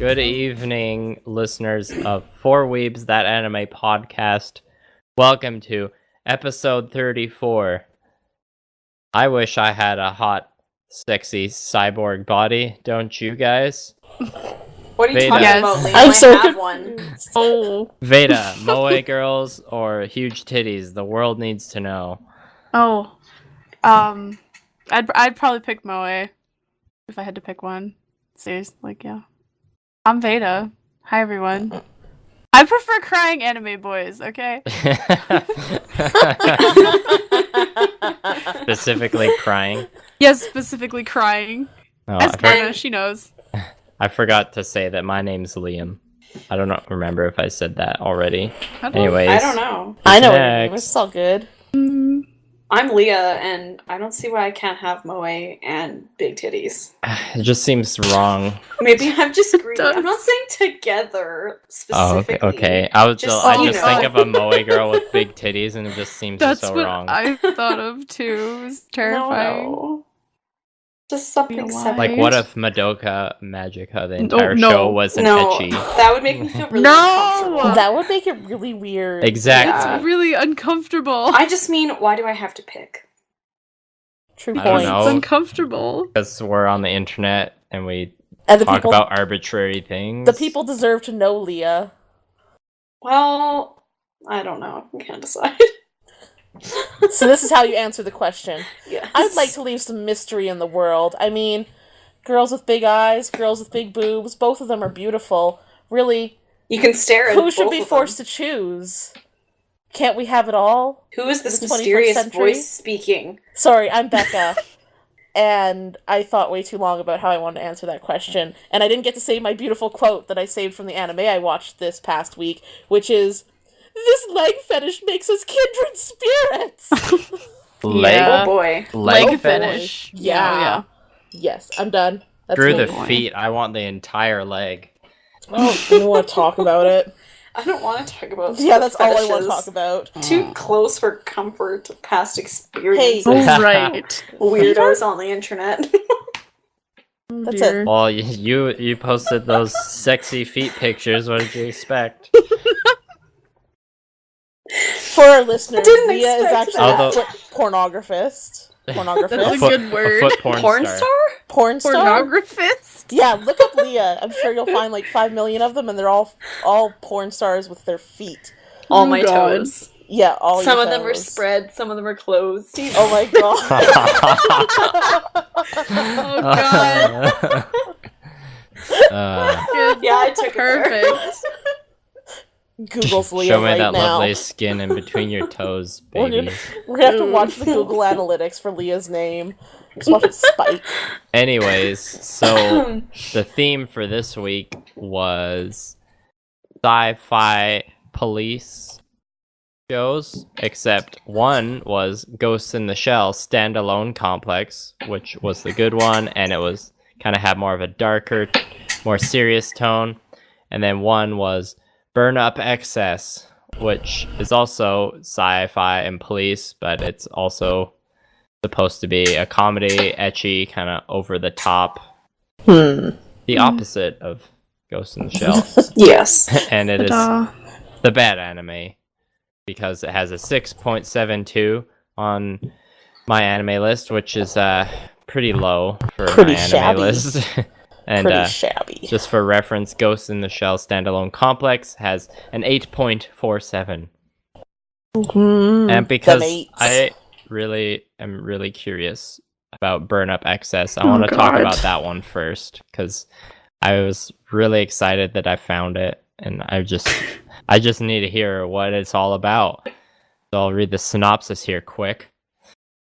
Good evening, listeners of Four Weebs That Anime podcast. Welcome to episode 34. I wish I had a hot, sexy cyborg body, don't you guys? What are you Veda. talking Yes. about, Liam? I'm I so have one. Oh. Veda, moe girls or huge titties? The world needs to know. Oh. I'd probably pick Moe if I had to pick one. Seriously, yeah. I'm Veda. Hi everyone. I prefer crying anime boys, okay? Specifically crying. Yes, specifically crying. Oh, As Karna, she knows. I forgot to say that my name's Liam. I don't remember if I said that already. I don't- Anyways. I don't know. I know what next? your name is. It's all good. I'm Leah, and I don't see why I can't have moe and big titties. It just seems wrong. Maybe I'm just greedy. does. I'm not saying together Oh, specifically. okay. I you just know. think of a moe girl with big titties, and it just seems That's so what wrong. I thought of too. It was terrifying. No. Just something You know why? separate. Like, what if Madoka Magica, the entire no. show, was an No, ecchi? that would make me feel really No! uncomfortable. That would make it really weird. Exactly. Yeah. It's really uncomfortable. I just mean, why do I have to pick? True I don't point. know. It's uncomfortable. Because we're on the internet, and we And the talk people, about arbitrary things. the people deserve to know, Leah. Well, I don't know. I can't decide. So this is how you answer the question. Yes. I'd like to leave some mystery in the world. I mean, girls with big eyes, girls with big boobs, both of them are beautiful. Really, You can stare at who should both be of forced them. to choose? Can't we have it all? Who is this in the 21st mysterious century? voice speaking? Sorry, I'm Becca. And I thought way too long about how I wanted to answer that question. And I didn't get to say my beautiful quote that I saved from the anime I watched this past week, which is, "This leg fetish makes us kindred spirits!" Leg, Yeah. Oh boy. leg Oh, boy. fetish? Yeah. Oh, yeah. Yes, I'm done. That's Screw me. the feet. I want the entire leg. Oh, I don't want to talk about it. I don't want to talk about Yeah, that's all I want to fetishes. talk about. Too close for comfort, past experiences. Hey. Oh, right. Weirdos on the internet. Oh, That's dear. it. Well, you posted those sexy feet pictures. What did you expect? For our listeners, didn't Leah is expect actually that. a foot pornographist. That's a Pornographist? good word. A foot porn, Porn star. star? Porn star? Pornographist? Yeah, look up Leah. I'm sure you'll find like 5 million of them, and they're all porn stars with their feet. All Oh, my God. toes. Yeah, all Some your of them are toes. spread, some of them are closed. Oh my god. Oh, God. Good. Yeah, I took it there. Perfect. Google's Leah show me right that now. lovely skin in between your toes, We're baby. gonna have to watch the Google Analytics for Leah's name. Just watch it spike. Anyways, so the theme for this week was sci-fi police shows, except one was Ghost in the Shell standalone complex, which was the good one, and it was kind of had more of a darker, more serious tone. And then one was Burn Up Excess, which is also sci-fi and police, but it's also supposed to be a comedy, ecchi, kind of over the top. The opposite of Ghost in the Shell. Yes. And it is Ta-da. the bad anime, because it has a 6.72 on my anime list, which is pretty low for Pretty my anime shabby. list. And Pretty shabby. just for reference, Ghost in the Shell standalone complex has an 8.47. And because them eights. I really am really curious about Burn Up Excess, I want to talk God. about that one first, because I was really excited that I found it, and I just need to hear what it's all about. So I'll read the synopsis here quick.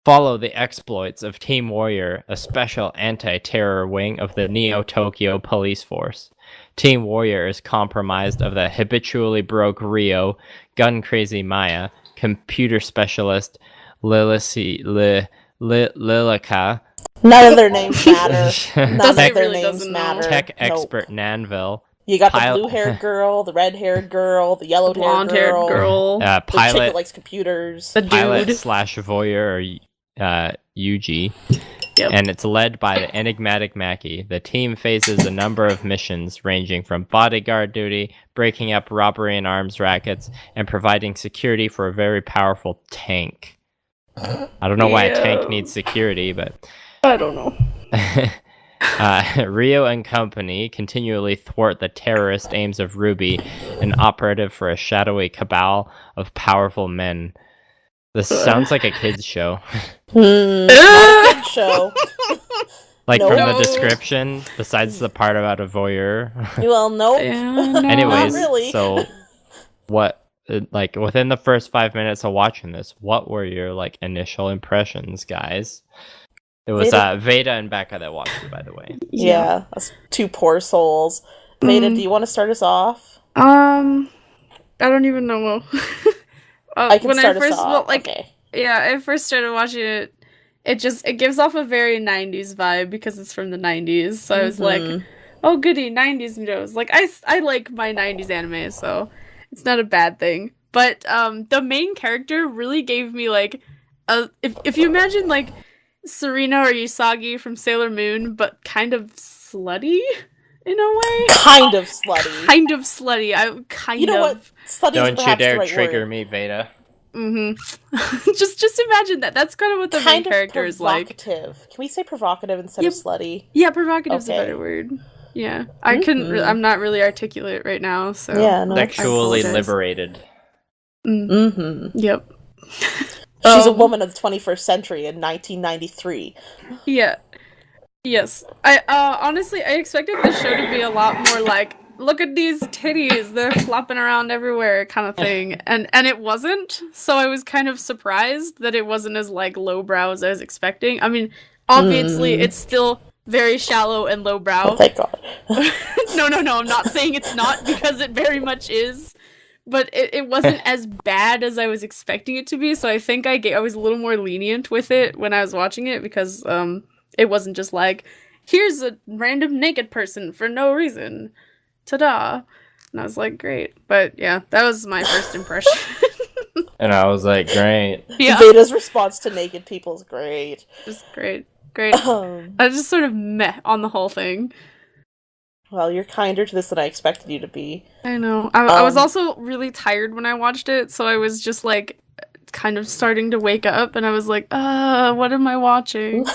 Follow the exploits of Team Warrior, a special anti-terror wing of the Neo-Tokyo police force. Team Warrior is comprised of the habitually broke Rio, gun-crazy Maya, computer specialist Lilica, None of their names matter. None of Tech- their really names doesn't know. matter. tech Nope. expert Nanville, You got the Pil- blue-haired girl, the red-haired girl, the yellow-haired Blonde-haired girl. the chick pilot that likes computers. The pilot dude. slash voyeur, or Yuji, Yep. And it's led by the enigmatic Mackie. The team faces a number of missions ranging from bodyguard duty, breaking up robbery and arms rackets, and providing security for a very powerful tank. I don't know why a tank needs security, but... I don't know. Rio and company continually thwart the terrorist aims of Ruby, an operative for a shadowy cabal of powerful men. This sounds like a kid's show. Not a kid's show. Like No. from the description, besides the part about a voyeur. Well, nope. Anyways, Not really. so what? Like within the first 5 minutes of watching this, what were your like initial impressions, guys? It was Veda and Becca that watched it, by the way. Yeah, us two poor souls. Veda, do you want to start us off? I don't even know. I can start us off. Okay. Yeah, I first started watching it. It gives off a very 90s vibe because it's from the 90s. So I was like, oh goody, 90s shows. Like I like my 90s anime, so it's not a bad thing. But the main character really gave me like if you imagine like Serena or Usagi from Sailor Moon, but kind of slutty in a way. Kind of slutty. Kind of slutty. You know what? Slutty Don't is you dare the right trigger word. me, Veda. Just imagine that. That's kind of what the main character is like. Provocative. Can we say provocative instead of slutty? Yeah, provocative's Okay. a better word. Yeah, I couldn't. I'm not really articulate right now, so Yeah, no. Sexually I apologize. liberated. Yep. She's a woman of the 21st century in 1993. Yeah. Yes. I honestly I expected the show to be a lot more like, look at these titties, they're flopping around everywhere kind of thing. And it wasn't. So I was kind of surprised that it wasn't as like lowbrow as I was expecting. I mean, obviously it's still very shallow and lowbrow. Oh, thank God. No, I'm not saying it's not, because it very much is. But it wasn't as bad as I was expecting it to be, so I think I was a little more lenient with it when I was watching it, because it wasn't just like, here's a random naked person for no reason. Ta-da. And I was like, great. But yeah, that was my first impression. And I was like, great. Yeah. Veda's response to naked people is great. Just great. I was just sort of meh on the whole thing. Well, you're kinder to this than I expected you to be. I know. I was also really tired when I watched it, so I was just like kind of starting to wake up, and I was like, what am I watching?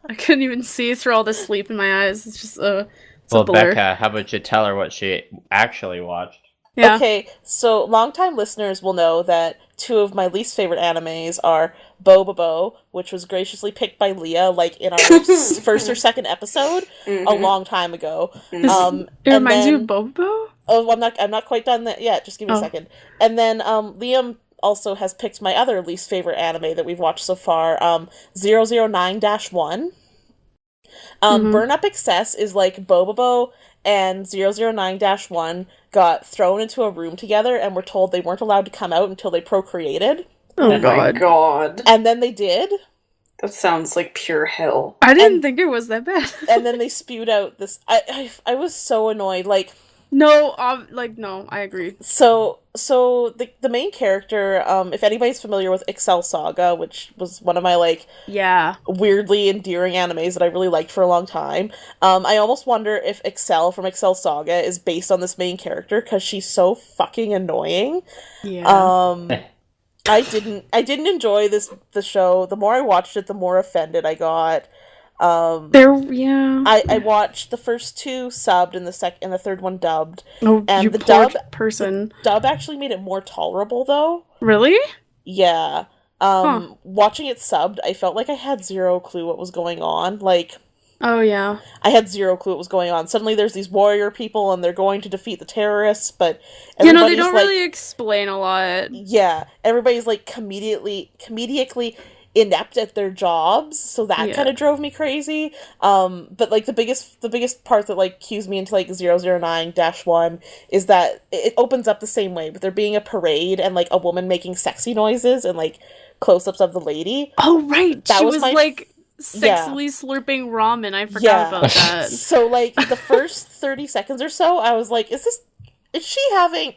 I couldn't even see through all the sleep in my eyes. It's just it's a blur. Becca, how about you tell her what she actually watched? Yeah. Okay, so longtime listeners will know that two of my least favorite animes are Bobobo, which was graciously picked by Leah, like in our first or second episode a long time ago. It reminds you of Bobo? Oh, I'm not quite done that yet. Just give me a second. And then Liam also has picked my other least favorite anime that we've watched so far, 009-1. Burn Up Excess is like Bobobo and 009-1 got thrown into a room together and were told they weren't allowed to come out until they procreated. Oh my god. And then they did. That sounds like pure hell. I didn't think it was that bad. And then they spewed out this... I was so annoyed. Like... No, I agree. So the main character, if anybody's familiar with Excel Saga, which was one of my, like, weirdly endearing animes that I really liked for a long time, I almost wonder if Excel from Excel Saga is based on this main character, because she's so fucking annoying. Yeah. I didn't enjoy the show. The more I watched it, the more offended I got. I watched the first two subbed and the third one dubbed. Oh, and you the poor person. The dub actually made it more tolerable, though. Really? Yeah. Watching it subbed, I felt like I had zero clue what was going on. Like, oh yeah, I had zero clue what was going on. Suddenly, there's these warrior people, and they're going to defeat the terrorists, but they don't really explain a lot. Yeah, everybody's like comedically inept at their jobs, so that kind of drove me crazy. But like the biggest part that like cues me into like 009-1 is that it opens up the same way, but there being a parade and like a woman making sexy noises and like close-ups of the lady. Oh right, that she was like sexily slurping ramen. I forgot about that. So like the first 30 seconds or so, I was like, is she having?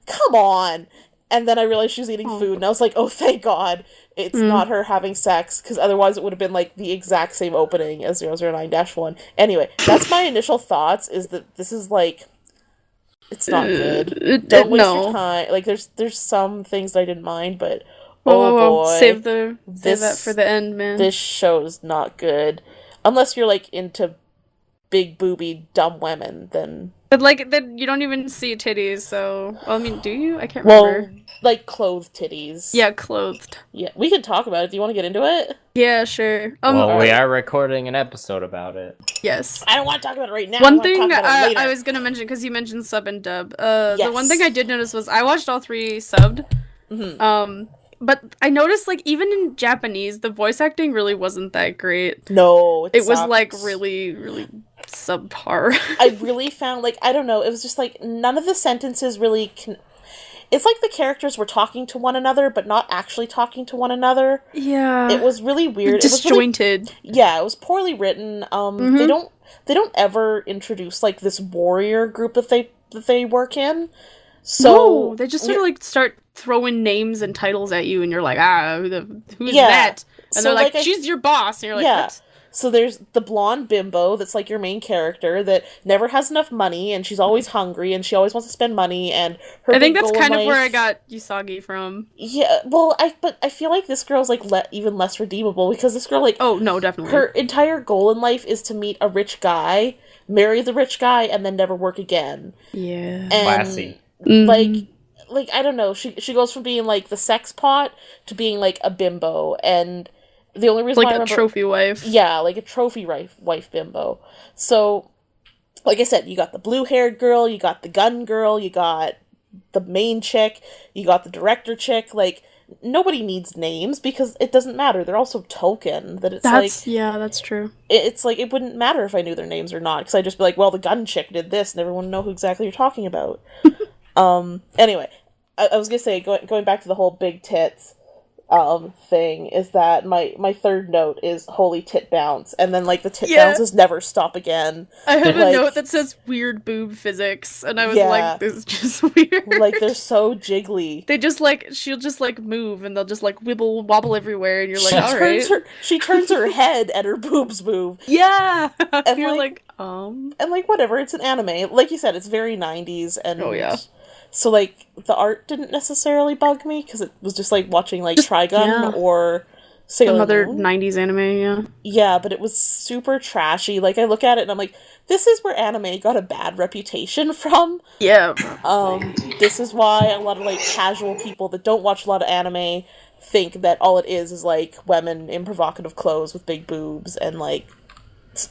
Come on. And then I realized she was eating food, and I was like, oh, thank God it's not her having sex, because otherwise it would have been, like, the exact same opening as 009-1. Anyway, that's my initial thoughts, is that this is, like, it's not good. Don't waste your time. Like, there's some things that I didn't mind, but, boy. Save that for the end, man. This show is not good. Unless you're, like, into big booby dumb women, then... But, like, then you don't even see titties, so... Well, I mean, do you? I can't remember. Well, like, clothed titties. Yeah, clothed. Yeah, we can talk about it. Do you want to get into it? Yeah, sure. Well, we are recording an episode about it. Yes. I don't want to talk about it right now. One thing I was going to mention, because you mentioned sub and dub. The one thing I did notice was I watched all three subbed. Mm-hmm. But I noticed, like, even in Japanese, the voice acting really wasn't that great. No, it was, like, really, really subpar. I really found, like, I don't know, it was just, like, none of the sentences really it's like the characters were talking to one another, but not actually talking to one another. Yeah. It was really weird. Disjointed. It was really, yeah, it was poorly written. They don't ever introduce, like, this warrior group that they work in. So no, they just sort of, like, start throwing names and titles at you, and you're like, who's that? And they're like, she's your boss, and you're like, what? So there's the blonde bimbo that's, like, your main character that never has enough money, and she's always hungry, and she always wants to spend money, and her I think that's kind of where I got Usagi from. Yeah, well, I feel like this girl's, like, even less redeemable, because this girl, like... Oh, no, definitely. Her entire goal in life is to meet a rich guy, marry the rich guy, and then never work again. Yeah. And, classy. Like, I don't know, she goes from being, like, the sex pot to being, like, a bimbo, and the only reason why I remember... Like a trophy wife. Yeah, like a trophy wife bimbo. So, like I said, you got the blue-haired girl, you got the gun girl, you got the main chick, you got the director chick, like, nobody needs names, because it doesn't matter, they're all so token, that yeah, that's true. It's like, it wouldn't matter if I knew their names or not, because I'd just be like, well, the gun chick did this, and everyone would know who exactly you're talking about. Anyway, I was gonna say, going back to the whole big tits thing, is that my third note is holy tit bounce, and then, like, the tit bounces never stop again. I have a note that says weird boob physics, and I was like, this is just weird. Like, they're so jiggly. They just, like, she'll just, like, move, and they'll just, like, wobble everywhere, and you're like, alright. She turns her head and her boobs move. Yeah! And you're like, And, like, whatever, it's an anime. Like you said, it's very 90s, and... Oh, yeah. So, like, the art didn't necessarily bug me, because it was just, like, watching, like, Trigun or Sailor Moon. 90s anime, yeah. Yeah, but it was super trashy. Like, I look at it and I'm like, this is where anime got a bad reputation from. Yeah. This is why a lot of, like, casual people that don't watch a lot of anime think that all it is, like, women in provocative clothes with big boobs and, like,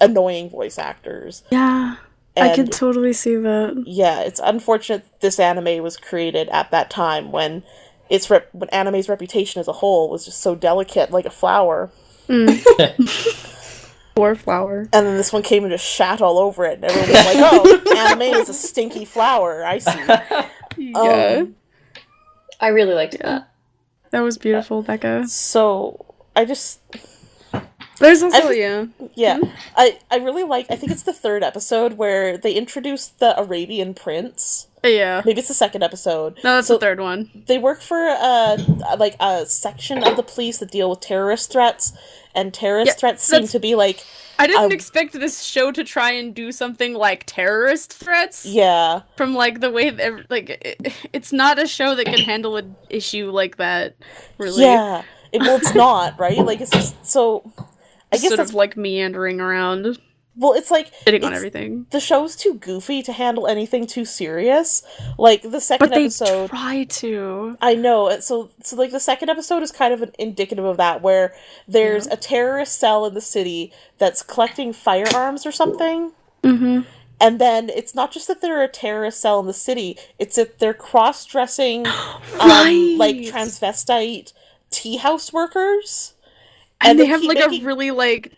annoying voice actors. Yeah. I could totally see that. Yeah, it's unfortunate this anime was created at that time when when anime's reputation as a whole was just so delicate, like a flower. Poor flower. And then this one came and just shat all over it, and everyone was like, oh, anime is a stinky flower, I see. Yeah. I really liked that. That was beautiful, Becca. So, I just... There's also, yeah. I really like, I think it's the third episode where they introduced the Arabian Prince. Yeah. Maybe it's the second episode. No, that's the third one. They work for, a section of the police that deal with terrorist threats, and terrorist threats seem to be, like... I didn't expect this show to try and do something like terrorist threats. Yeah. From, like, the way that, like, it's not a show that can handle an issue like that, really. Yeah. Well, it's not, right? Like, it's just so... I guess sort of, like, meandering around. Well, it's like... Hitting on everything. The show's too goofy to handle anything too serious. Like, the second episode... But they try to. I know. So, like, the second episode is kind of indicative of that, where there's a terrorist cell in the city that's collecting firearms or something. Mm-hmm. And then it's not just that they're a terrorist cell in the city, it's that they're cross-dressing, like, transvestite tea house workers. And they have, like, a really, like,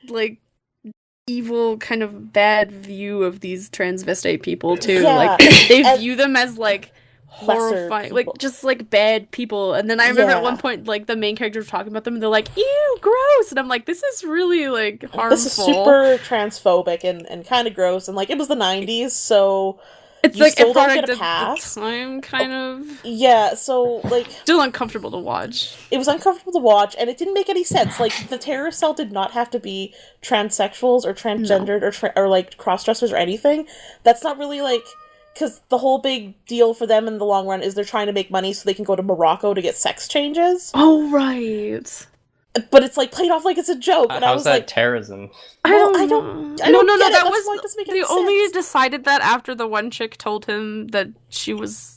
evil kind of bad view of these transvestite people, too. Yeah. Like, they view them as, like, horrifying, like, just, like, bad people. And then I remember at one point, like, the main character was talking about them, and they're like, ew, gross! And I'm like, this is really, like, harmful. This is super transphobic and kind of gross, and, like, it was the 90s, so... It's you like still a don't product get a of pass. the time, kind of. Yeah, so, like... Still uncomfortable to watch. It was uncomfortable to watch, and it didn't make any sense. Like, the terror cell did not have to be transsexuals or transgendered or like, cross-dressers or anything. That's not really, like... Because the whole big deal for them in the long run is they're trying to make money so they can go to Morocco to get sex changes. Oh, right. But it's, like, played off like it's a joke, and I was How's that like... terrorism? Well, I I don't No, get that it. That's was why it doesn't make any they only sense. decided that after the one chick told him that she was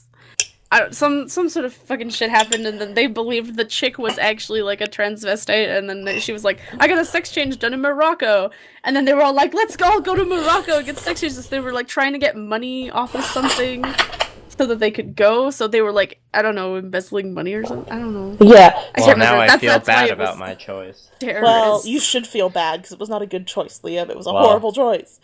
some sort of fucking shit happened, and then they believed the chick was actually like a transvestite, and then she was like, I got a sex change done in Morocco, and then they were all like, let's all go to Morocco and get sex changes. They were like trying to get money off of something so that they could go, so they were like, I don't know, embezzling money or something. I don't know. Yeah. Well, now I feel bad about my choice. Well, you should feel bad, because it was not a good choice, Liam. It was a horrible choice.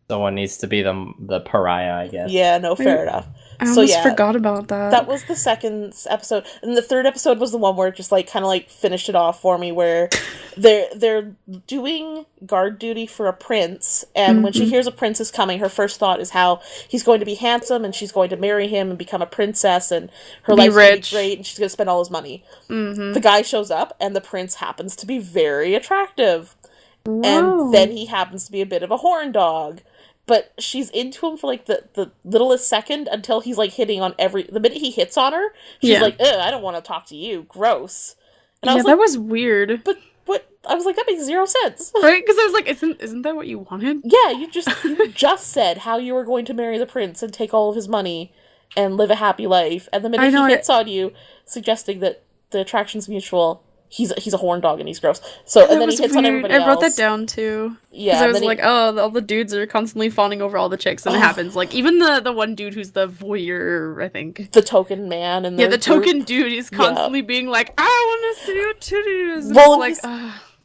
Someone needs to be the pariah, I guess. Yeah, no, fair enough. I almost forgot about that. That was the second episode, and the third episode was the one where it just like kind of like finished it off for me, where they're doing guard duty for a prince, and when she hears a prince is coming, her first thought is how he's going to be handsome and she's going to marry him and become a princess and her life's going to be great and she's going to spend all his money. The guy shows up and the prince happens to be very attractive. Whoa. And then he happens to be a bit of a horn dog. But she's into him for, like, the littlest second until he's, like, hitting on the minute he hits on her, she's like, ugh, I don't want to talk to you. Gross. And I was like, that was weird. But what? I was like, that makes zero sense. Right? Because I was like, isn't that what you wanted? Yeah, you just said how you were going to marry the prince and take all of his money and live a happy life. And the minute he hits on you, suggesting that the attraction's mutual... He's a horn dog and he's gross. So and then he hits on everybody else. I wrote that down too. Yeah, because I was like, oh, all the dudes are constantly fawning over all the chicks, and it happens. Like even the one dude who's the voyeur, I think, the token man, and the token dude is constantly being like, I want to see your titties. Well, like,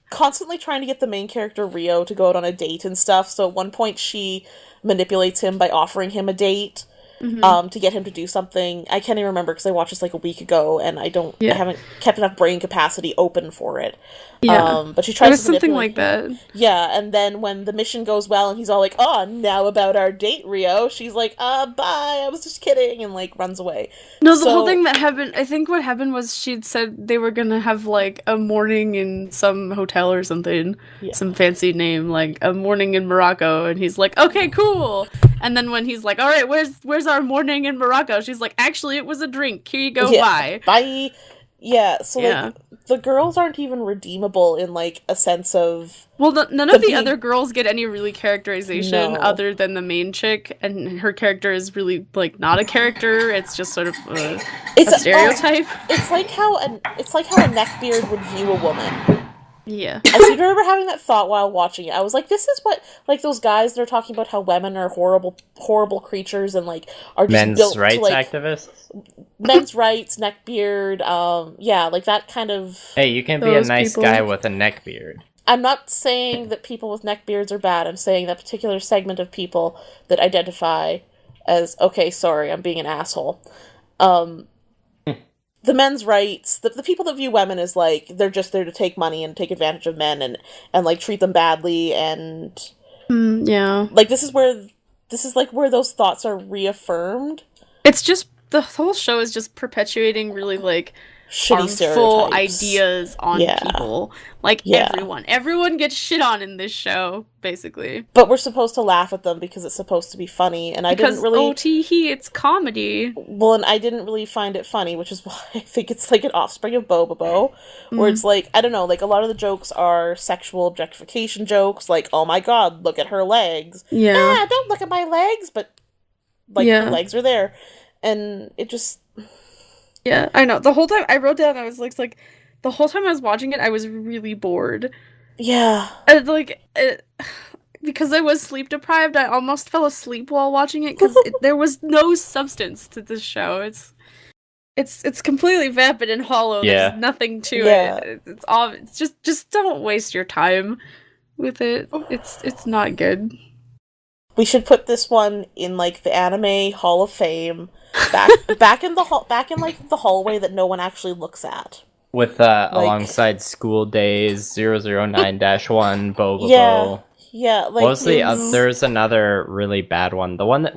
constantly trying to get the main character Rio to go out on a date and stuff. So at one point she manipulates him by offering him a date. To get him to do something. I can't even remember because I watched this like a week ago and I haven't kept enough brain capacity open for it. Yeah. But she tries to something like that. Yeah, and then when the mission goes well and he's all like, oh, now about our date, Rio, she's like, bye, I was just kidding, and like runs away. No, the whole thing that happened, I think what happened was she'd said they were gonna have like a morning in some hotel or something, some fancy name, like a morning in Morocco, and he's like, okay, cool. And then when he's like, all right, where's our morning in Morocco? She's like, actually, it was a drink. Here you go, bye. Bye. Yeah, so like the girls aren't even redeemable in like a sense of... Well, none of the other girls get any really characterization other than the main chick, and her character is really like not a character. It's just sort of a stereotype. It's like how a neckbeard would view a woman. Yeah. I seem to remember having that thought while watching it. I was like, this is what, like, those guys that are talking about how women are horrible creatures and, like, are just men's built rights to, like... activists? Men's rights, neckbeard, yeah, like, that kind of... Hey, you can be a nice guy with a neckbeard. I'm not saying that people with neckbeards are bad. I'm saying that particular segment of people that identify as, okay, sorry, I'm being an asshole. The men's rights, the people that view women as, like, they're just there to take money and take advantage of men and like, treat them badly and... yeah. Like, this is where those thoughts are reaffirmed. It's just, the whole show is just perpetuating really, like, shitty harmful ideas on people. Like, everyone gets shit on in this show, basically. But we're supposed to laugh at them because it's supposed to be funny, and I didn't really... it's comedy. Well, and I didn't really find it funny, which is why I think it's like an offspring of Bobobo, where it's like, I don't know, like, a lot of the jokes are sexual objectification jokes, like, oh my god, look at her legs. Yeah. Don't look at my legs, but, like, her legs are there. And it just... Yeah, I know. The whole time I wrote down, I was like, the whole time I was watching it, I was really bored. Yeah. And because I was sleep deprived, I almost fell asleep while watching it because there was no substance to this show. It's completely vapid and hollow. Yeah. There's nothing to it. It's just don't waste your time with it. It's not good. We should put this one in like the anime Hall of Fame. Back in like the hallway that no one actually looks at. With alongside School Days 009-1 Bobobo. Yeah, like Mostly, it's- there's another really bad one. The one that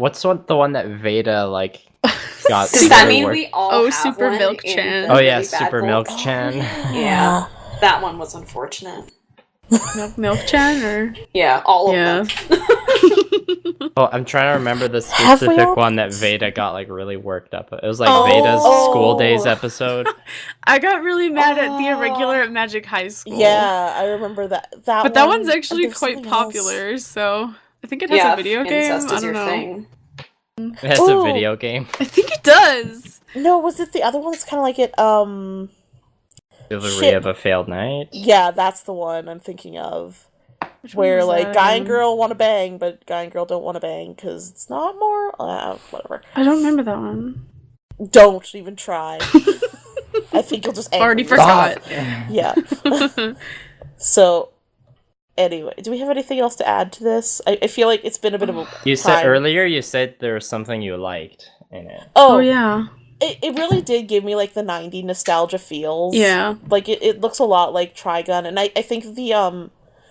the one that Veda like got. Does that really mean worked- we all Oh, have Super one Milk in Chan. the Oh yeah, really bad Super vote? Milk Oh, Chan. Yeah, that one was unfortunate. Milk Chan or Yeah, all of Yeah. them. Oh, I'm trying to remember the Have we specific all- one that Veda got like really worked up. It was like Oh. Veda's School Oh. Days episode. I got really mad at the Oh. irregular at Magic High School. Yeah, I remember that. But that one, one's actually and there's quite something else. popular, so I think it has Yeah, a video game. incest I is don't your know. thing. It has Ooh. a video game. I think it does. No, was it the other one that's kind of like it? Chivalry Shit. of a Failed Knight. Yeah, that's the one I'm thinking of. Which one Where was like that? guy and girl want to bang, but guy and girl don't want to bang because it's not more. Whatever. I don't remember that one. Don't even try. I think you'll just anger Already yourself. forgot. Yeah. So, anyway, do we have anything else to add to this? I feel like it's been a bit of a You said time. earlier. You said there was something you liked in it. Oh yeah. It really did give me like the 90 nostalgia feels. Yeah. Like it looks a lot like Trigun, and I think the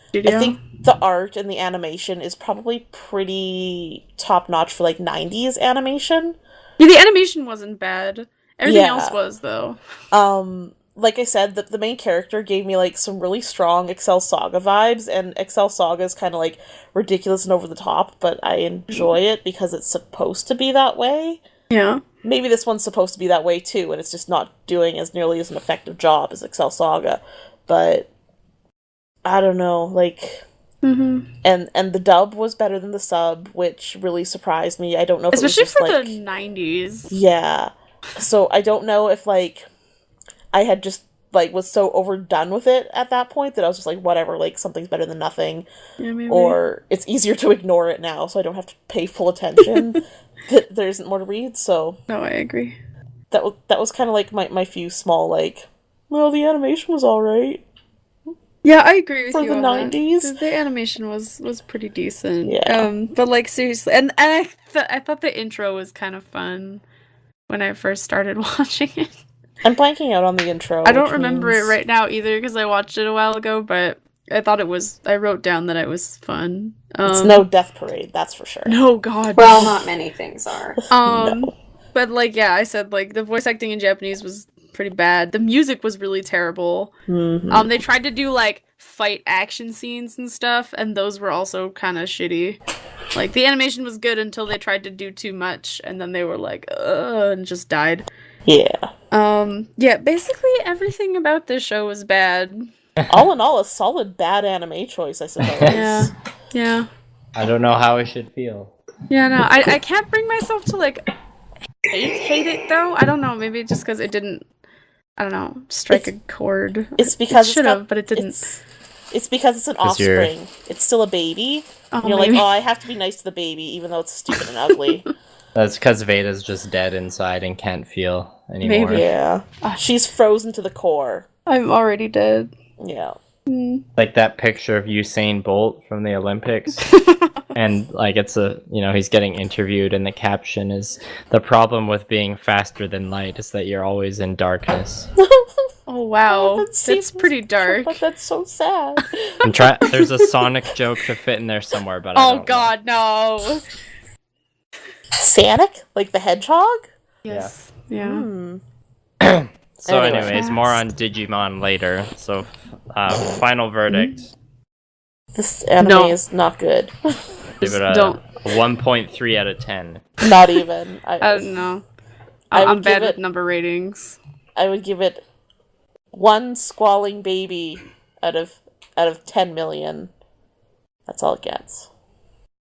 Studio. I think the art and the animation is probably pretty top notch for like 90s animation. Yeah, the animation wasn't bad. Everything Yeah. else was though. Like I said, the main character gave me like some really strong Excel Saga vibes, and Excel Saga is kind of like ridiculous and over the top, but I enjoy it because it's supposed to be that way. Yeah. Maybe this one's supposed to be that way too, and it's just not doing as nearly as an effective job as Excel Saga. But I don't know, like, Mm-hmm. and the dub was better than the sub, which really surprised me. I don't know if Especially it was just, for like, the 90s. yeah. So I don't know if like I had just like was so overdone with it at that point that I was just like, whatever, like something's better than nothing, Yeah, maybe. or it's easier to ignore it now, so I don't have to pay full attention. That there isn't more to read. So No, I agree. that was kind of like my few small like, well, the animation was all right. Yeah, I agree with For you the on that. 90s? The animation was pretty decent. Yeah. But like seriously, and I thought the intro was kind of fun when I first started watching it. I'm blanking out on the intro. I don't which remember means- it right now either because I watched it a while ago, but I thought it was. I wrote down that it was fun. It's no Death Parade, that's for sure. No, God. Well, not many things are. No. But like, yeah, I said like the voice acting in Japanese was pretty bad. The music was really terrible. Mhm. They tried to do like fight action scenes and stuff, and those were also kind of shitty. Like the animation was good until they tried to do too much, and then they were like, and just died. Yeah. Yeah, basically everything about this show was bad. All in all, a solid bad anime choice, I suppose. Yeah, yeah, I don't know how I should feel. yeah. No, I can't bring myself to like hate it though. I don't know. Maybe just because it didn't. I don't know. Strike a chord. It's because it it's should got- have, but it didn't. It's because it's an 'Cause you're- offspring. It's still a baby. Oh, And you're maybe. like, oh, I have to be nice to the baby, even though it's stupid and ugly. That's because Veda's just dead inside and can't feel anymore. Maybe. Yeah. She's frozen to the core. I'm already dead. Yeah. Like that picture of Usain Bolt from the Olympics. And like it's he's getting interviewed and the caption is, the problem with being faster than light is that you're always in darkness. Oh wow, that that's seems- pretty dark. But that's so sad. There's a Sonic joke to fit in there somewhere, but I Oh don't know. God, no. Sonic? Like the hedgehog? Yes. Yeah. Hmm. So Anyway. anyways, more on Digimon later. So final verdict. This anime No. is not good. Give it a Don't. 1.3 out of 10. Not even. I don't know. I would I'm bad give with it- number ratings. I would give it one squalling baby out of 10 million. That's all it gets.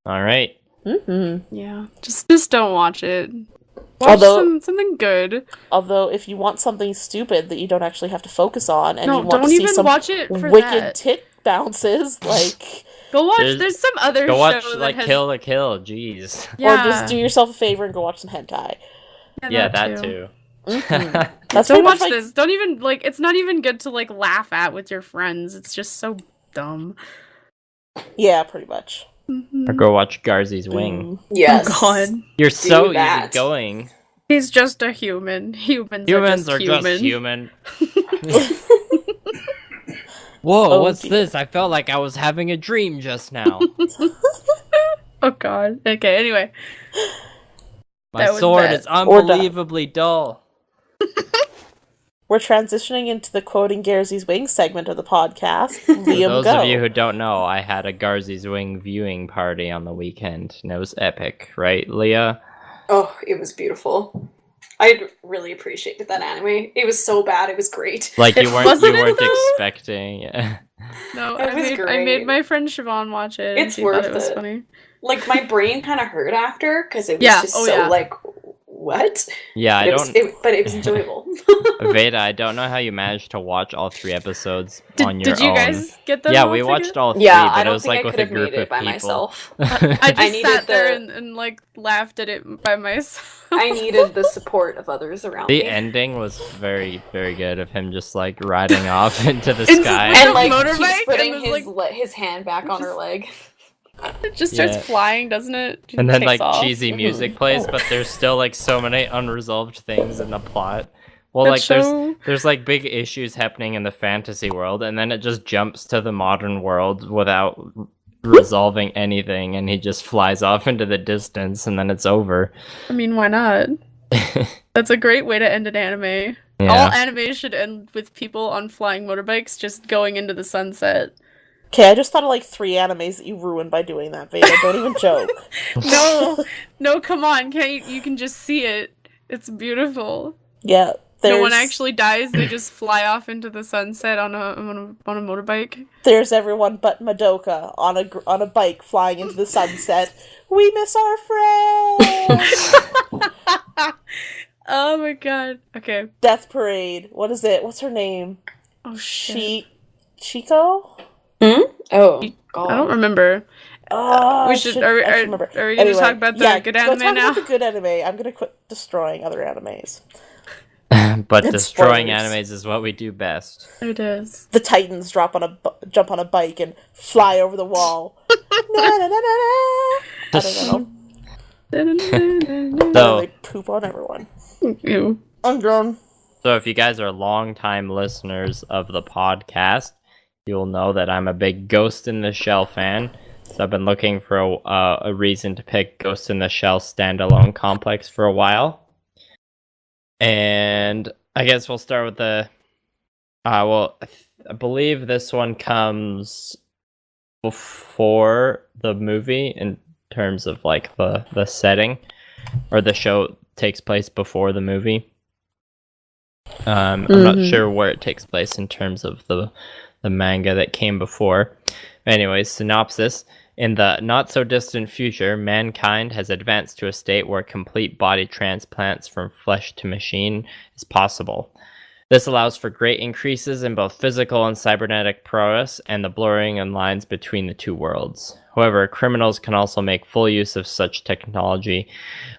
All right. Mm-hmm. Yeah. Just don't watch it. Watch Although- something good. Although, if you want something stupid that you don't actually have to focus on, and you No, want don't to see even some watch it for wicked that. tit bounces, like, Go watch. There's- There's some other Go show watch that like has. Kill la Kill. Jeez. Yeah. or just do yourself a favor and go watch some hentai. Yeah, that too. That's Don't pretty much watch like, this. Don't even like. It's not even good to like laugh at with your friends. It's just so dumb. yeah, pretty much. Or go watch Garzy's Wing. Yes. Oh God. You're so that. easygoing. He's just a human. Humans Humans are are just just human. human. Whoa, Oh, what's dear. this? I felt like I was having a dream just now. Oh god. Okay, anyway. My That was sword that. is unbelievably dull. We're transitioning into the quoting Garzie's Wings segment of the podcast. For Liam, those go. of you who don't know, I had a Garzy's Wing viewing party on the weekend, and it was epic, right, Leah? Oh, it was beautiful. I really appreciated that anime. It was so bad, it was great. Like you weren't Wasn't it, though? expecting. No, It was I great. made my friend Siobhan watch it. And It's she thought worth it was it. funny. Like, my brain kind of hurt after, because it was Yeah, just oh, so, yeah. like, what? Yeah, But it was enjoyable. Veda, I don't know how you managed to watch all 3 episodes on your Did you own. guys get them? Yeah, all we together? watched all 3, Yeah, but I it don't was think like I with could a have group made it of by people. I myself. just I needed sat there the- and like laughed at it by myself. I needed the support of others around The me. ending was very, very good of him just like riding off into the Into sky. the- And, like, motorbike, keeps putting and then, his hand back on her leg. It just starts Yeah. flying, doesn't it? Just And then takes like off. cheesy music plays, but there's still like so many unresolved things in the plot. Well, That like show- there's like big issues happening in the fantasy world, and then it just jumps to the modern world without resolving anything, and he just flies off into the distance, and then it's over. I mean, why not? That's a great way to end an anime. All Yeah. anime should end with people on flying motorbikes just going into the sunset. Okay, I just thought of like 3 animes that you ruined by doing that, Veda. Don't even joke. No, come on, can't you can just see it. It's beautiful. Yeah, there's, No one actually dies, they just fly off into the sunset on a motorbike. there's everyone but Madoka on a bike flying into the sunset. We miss our friend. Oh my god. Okay. Death Parade. What is it? What's her name? Oh shit. Chico? Oh, I God. don't remember. Oh, We I should. should- Are we, I should are, remember. are we gonna Anyway, talk about the yeah, good go anime talk now? about the good anime. I'm gonna quit destroying other animes. But It's destroying spoilers. animes is what we do best. It is. The Titans jump on a bike and fly over the wall. Na, na, na, na, na. I don't know. So, They poop on everyone. Ew. I'm grown. So if you guys are longtime listeners of the podcast, you'll know that I'm a big Ghost in the Shell fan. So I've been looking for a reason to pick Ghost in the Shell standalone complex for a while. And I guess we'll start with the... I believe this one comes before the movie in terms of like the setting. Or the show takes place before the movie. I'm not sure where it takes place in terms of the manga that came before. Anyways, synopsis. In the not-so-distant future, mankind has advanced to a state where complete body transplants from flesh to machine is possible. This allows for great increases in both physical and cybernetic prowess and the blurring in lines between the two worlds. However, criminals can also make full use of such technology,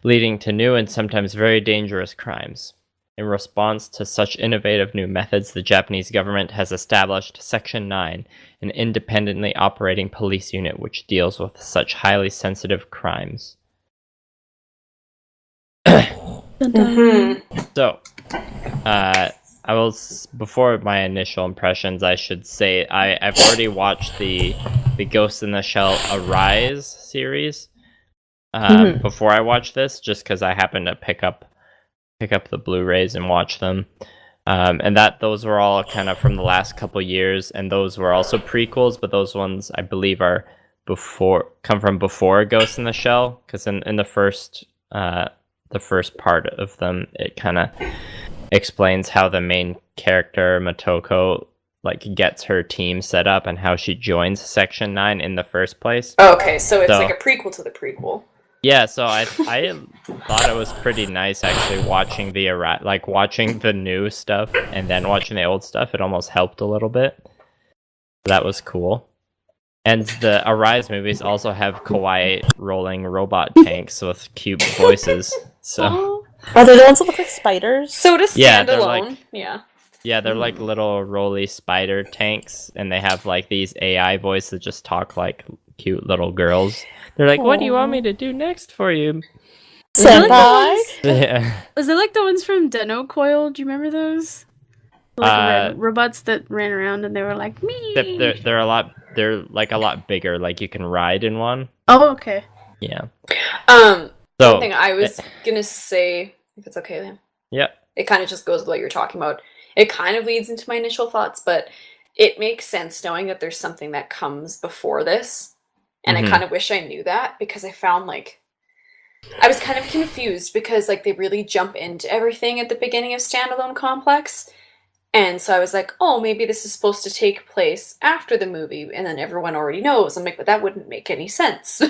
leading to new and sometimes very dangerous crimes. In response to such innovative new methods, the Japanese government has established Section 9, an independently operating police unit which deals with such highly sensitive crimes. So, I will, before my initial impressions, I should say I've already watched the Ghost in the Shell Arise series before I watched this, just because I happened to pick up the Blu-rays and watch them. And those were all kind of from the last couple years, and those were also prequels, but those ones I believe come from before Ghost in the Shell, because in the first part of them, it kind of explains how the main character Motoko like gets her team set up and how she joins Section 9 in the first place. Okay, so it's like a prequel to the prequel. Yeah, so I thought it was pretty nice actually watching watching the new stuff and then watching the old stuff. It almost helped a little bit. That was cool. And the Arise movies also have kawaii rolling robot tanks with cute voices. So Are they the ones that look like spiders? So to stand Yeah, they're alone, like- yeah, they're like little roly spider tanks, and they have like these AI voices that just talk like cute little girls. They're like, "What do you want me to do next for you?" Senpai? Yeah. Was it like the ones from Deno Coil? Do you remember those? Like red robots that ran around and they were like me. They're like a lot bigger. Like you can ride in one. Oh, okay. Yeah. One thing I was gonna say, if it's okay, Liam. Yeah. It kind of just goes with what you're talking about. It kind of leads into my initial thoughts, but it makes sense knowing that there's something that comes before this. And I kind of wish I knew that, because I found, like, I was kind of confused because, like, they really jump into everything at the beginning of Standalone Complex. And so I was like, oh, maybe this is supposed to take place after the movie, and then everyone already knows. I'm like, but that wouldn't make any sense.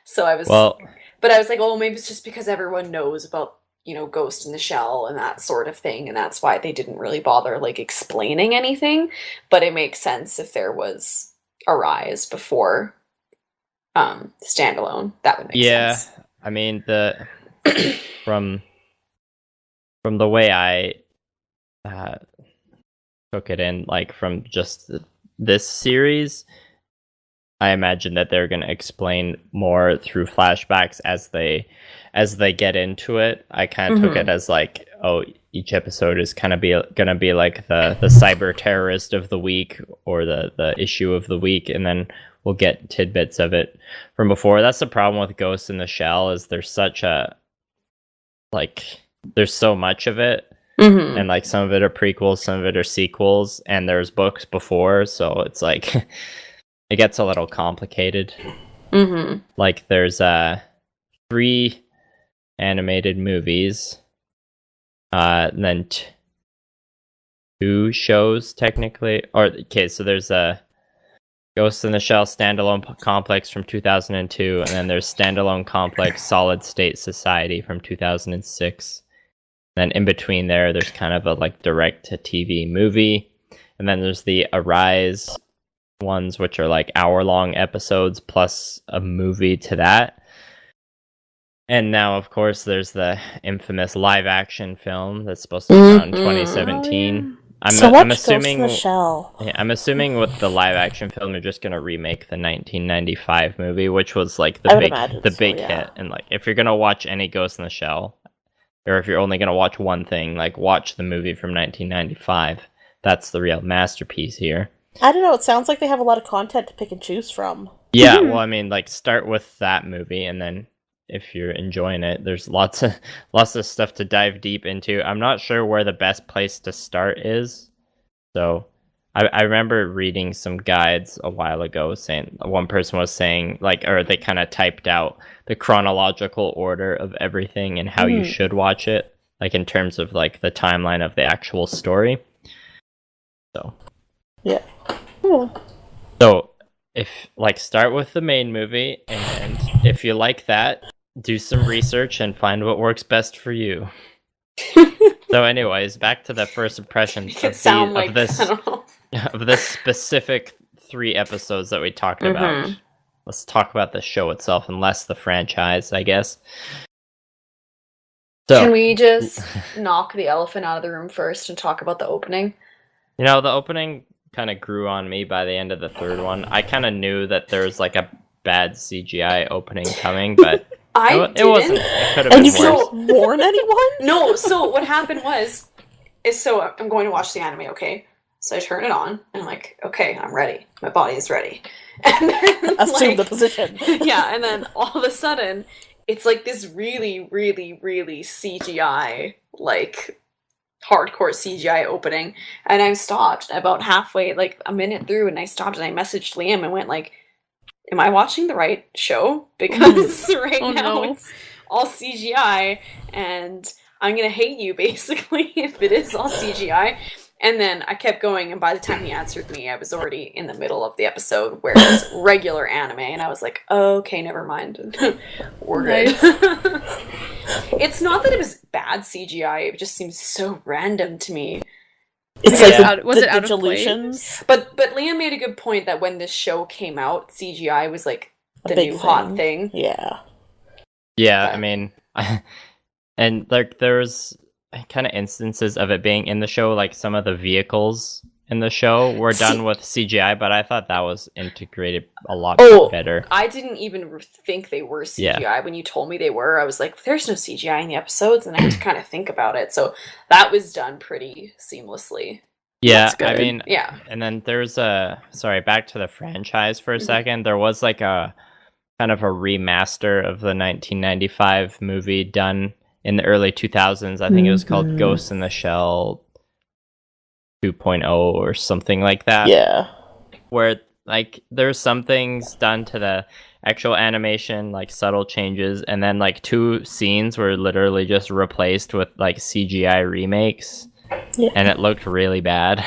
So I was, but I was like, oh, maybe it's just because everyone knows about, you know, Ghost in the Shell and that sort of thing, and that's why they didn't really bother, like, explaining anything. But it makes sense if there was a rise before Standalone. That would make sense. Yeah, I mean, from the way I took it in, like, from just this series, I imagine that they're going to explain more through flashbacks as they get into it. I kind of took it as like, oh, each episode is kind of going to be like the cyber terrorist of the week or the issue of the week, and then we'll get tidbits of it from before. That's the problem with Ghost in the Shell, is there's such a, like, there's so much of it. And like some of it are prequels, some of it are sequels, and there's books before, so it's like it gets a little complicated. Like there's 3 animated movies, and then 2 shows technically. So there's a Ghost in the Shell Standalone Complex from 2002, and then there's Standalone Complex Solid State Society from 2006. Then in between there's kind of a like direct-to-TV movie, and then there's the Arise ones, which are like hour-long episodes plus a movie to that. And now, of course, there's the infamous live-action film that's supposed to come out in 2017. I'm assuming Ghost in the Shell. Yeah, I'm assuming with the live-action film, they're just gonna remake the 1995 movie, which was like the big hit. And like, if you're gonna watch any Ghost in the Shell, or if you're only going to watch one thing, like watch the movie from 1995. That's the real masterpiece here. I don't know, it sounds like they have a lot of content to pick and choose from. Yeah, well, I mean, like, start with that movie, and then if you're enjoying it, there's lots of stuff to dive deep into. I'm not sure where the best place to start is. So I remember reading some guides a while ago saying, one person was saying, like, or they kind of typed out the chronological order of everything and how you should watch it, like in terms of like the timeline of the actual story. So yeah, cool. So if like start with the main movie, and if you like that, do some research and find what works best for you. So anyways, back to the first impressions of this specific 3 episodes that we talked about. Let's talk about the show itself, and less the franchise, I guess. So, can we just knock the elephant out of the room first and talk about the opening? You know, the opening kind of grew on me by the end of the 3rd one. I kind of knew that there was like a bad CGI opening coming, but it wasn't. It could have been worse. And you warn anyone? No, so what happened is I'm going to watch the anime, okay? So I turn it on, and I'm like, okay, I'm ready. My body is ready. And then, assume the position. Yeah, and then all of a sudden, it's like this really, really, really CGI, like, hardcore CGI opening. And I stopped about halfway, like, a minute through, and I stopped, and I messaged Liam and went, like, am I watching the right show? Because now it's all CGI, and I'm gonna hate you, basically, if it is all CGI. And then I kept going, and by the time he answered me, I was already in the middle of the episode where it was regular anime, and I was like, okay, never mind. We're good. It's not that it was bad CGI, it just seems so random to me. It's like was it out of place? But Liam made a good point that when this show came out, CGI was like the new hot thing. Yeah. Yeah, but I mean, and like there's kind of instances of it being in the show, like some of the vehicles in the show were done with CGI, but I thought that was integrated a lot better. I didn't even think they were CGI. When you told me they were, I was like, there's no CGI in the episodes, and I had to kind of think about it. So that was done pretty seamlessly. Yeah, I mean, and then there's back to the franchise for a second. There was like a kind of a remaster of the 1995 movie done in the early 2000s. I think it was called Ghost in the Shell 2.0 or something like that. Yeah. Where like there's some things done to the actual animation, like subtle changes, and then like 2 scenes were literally just replaced with like CGI remakes. Yeah. And it looked really bad.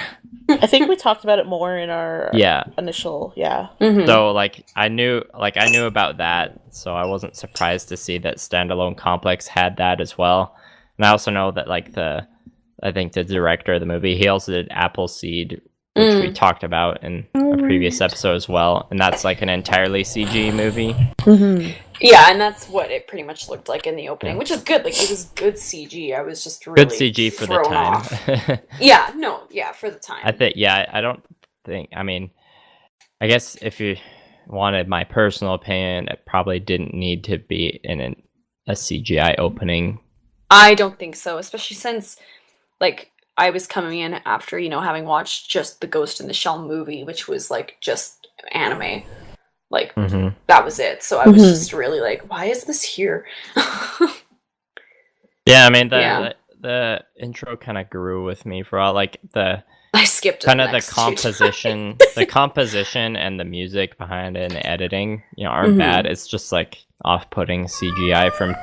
I think we talked about it more in our initial, So like I knew about that, so I wasn't surprised to see that Standalone Complex had that as well. And I also know that like I think the director of the movie, he also did Appleseed, which we talked about in a previous episode as well, and that's like an entirely CG movie. Yeah, and that's what it pretty much looked like in the opening, which is good. Like, it was good CG. I was just really good CG for the time. For the time. I mean, I guess if you wanted my personal opinion, it probably didn't need to be in a CGI opening. I don't think so, especially since, like, I was coming in after, having watched just the Ghost in the Shell movie, which was, like, just anime. Like, that was it. So I was just really like, why is this here? Yeah, I mean, the intro kind of grew with me for all, like, I skipped kind of the composition, the composition and the music behind it and the editing, aren't bad. It's just, like, off-putting CGI from...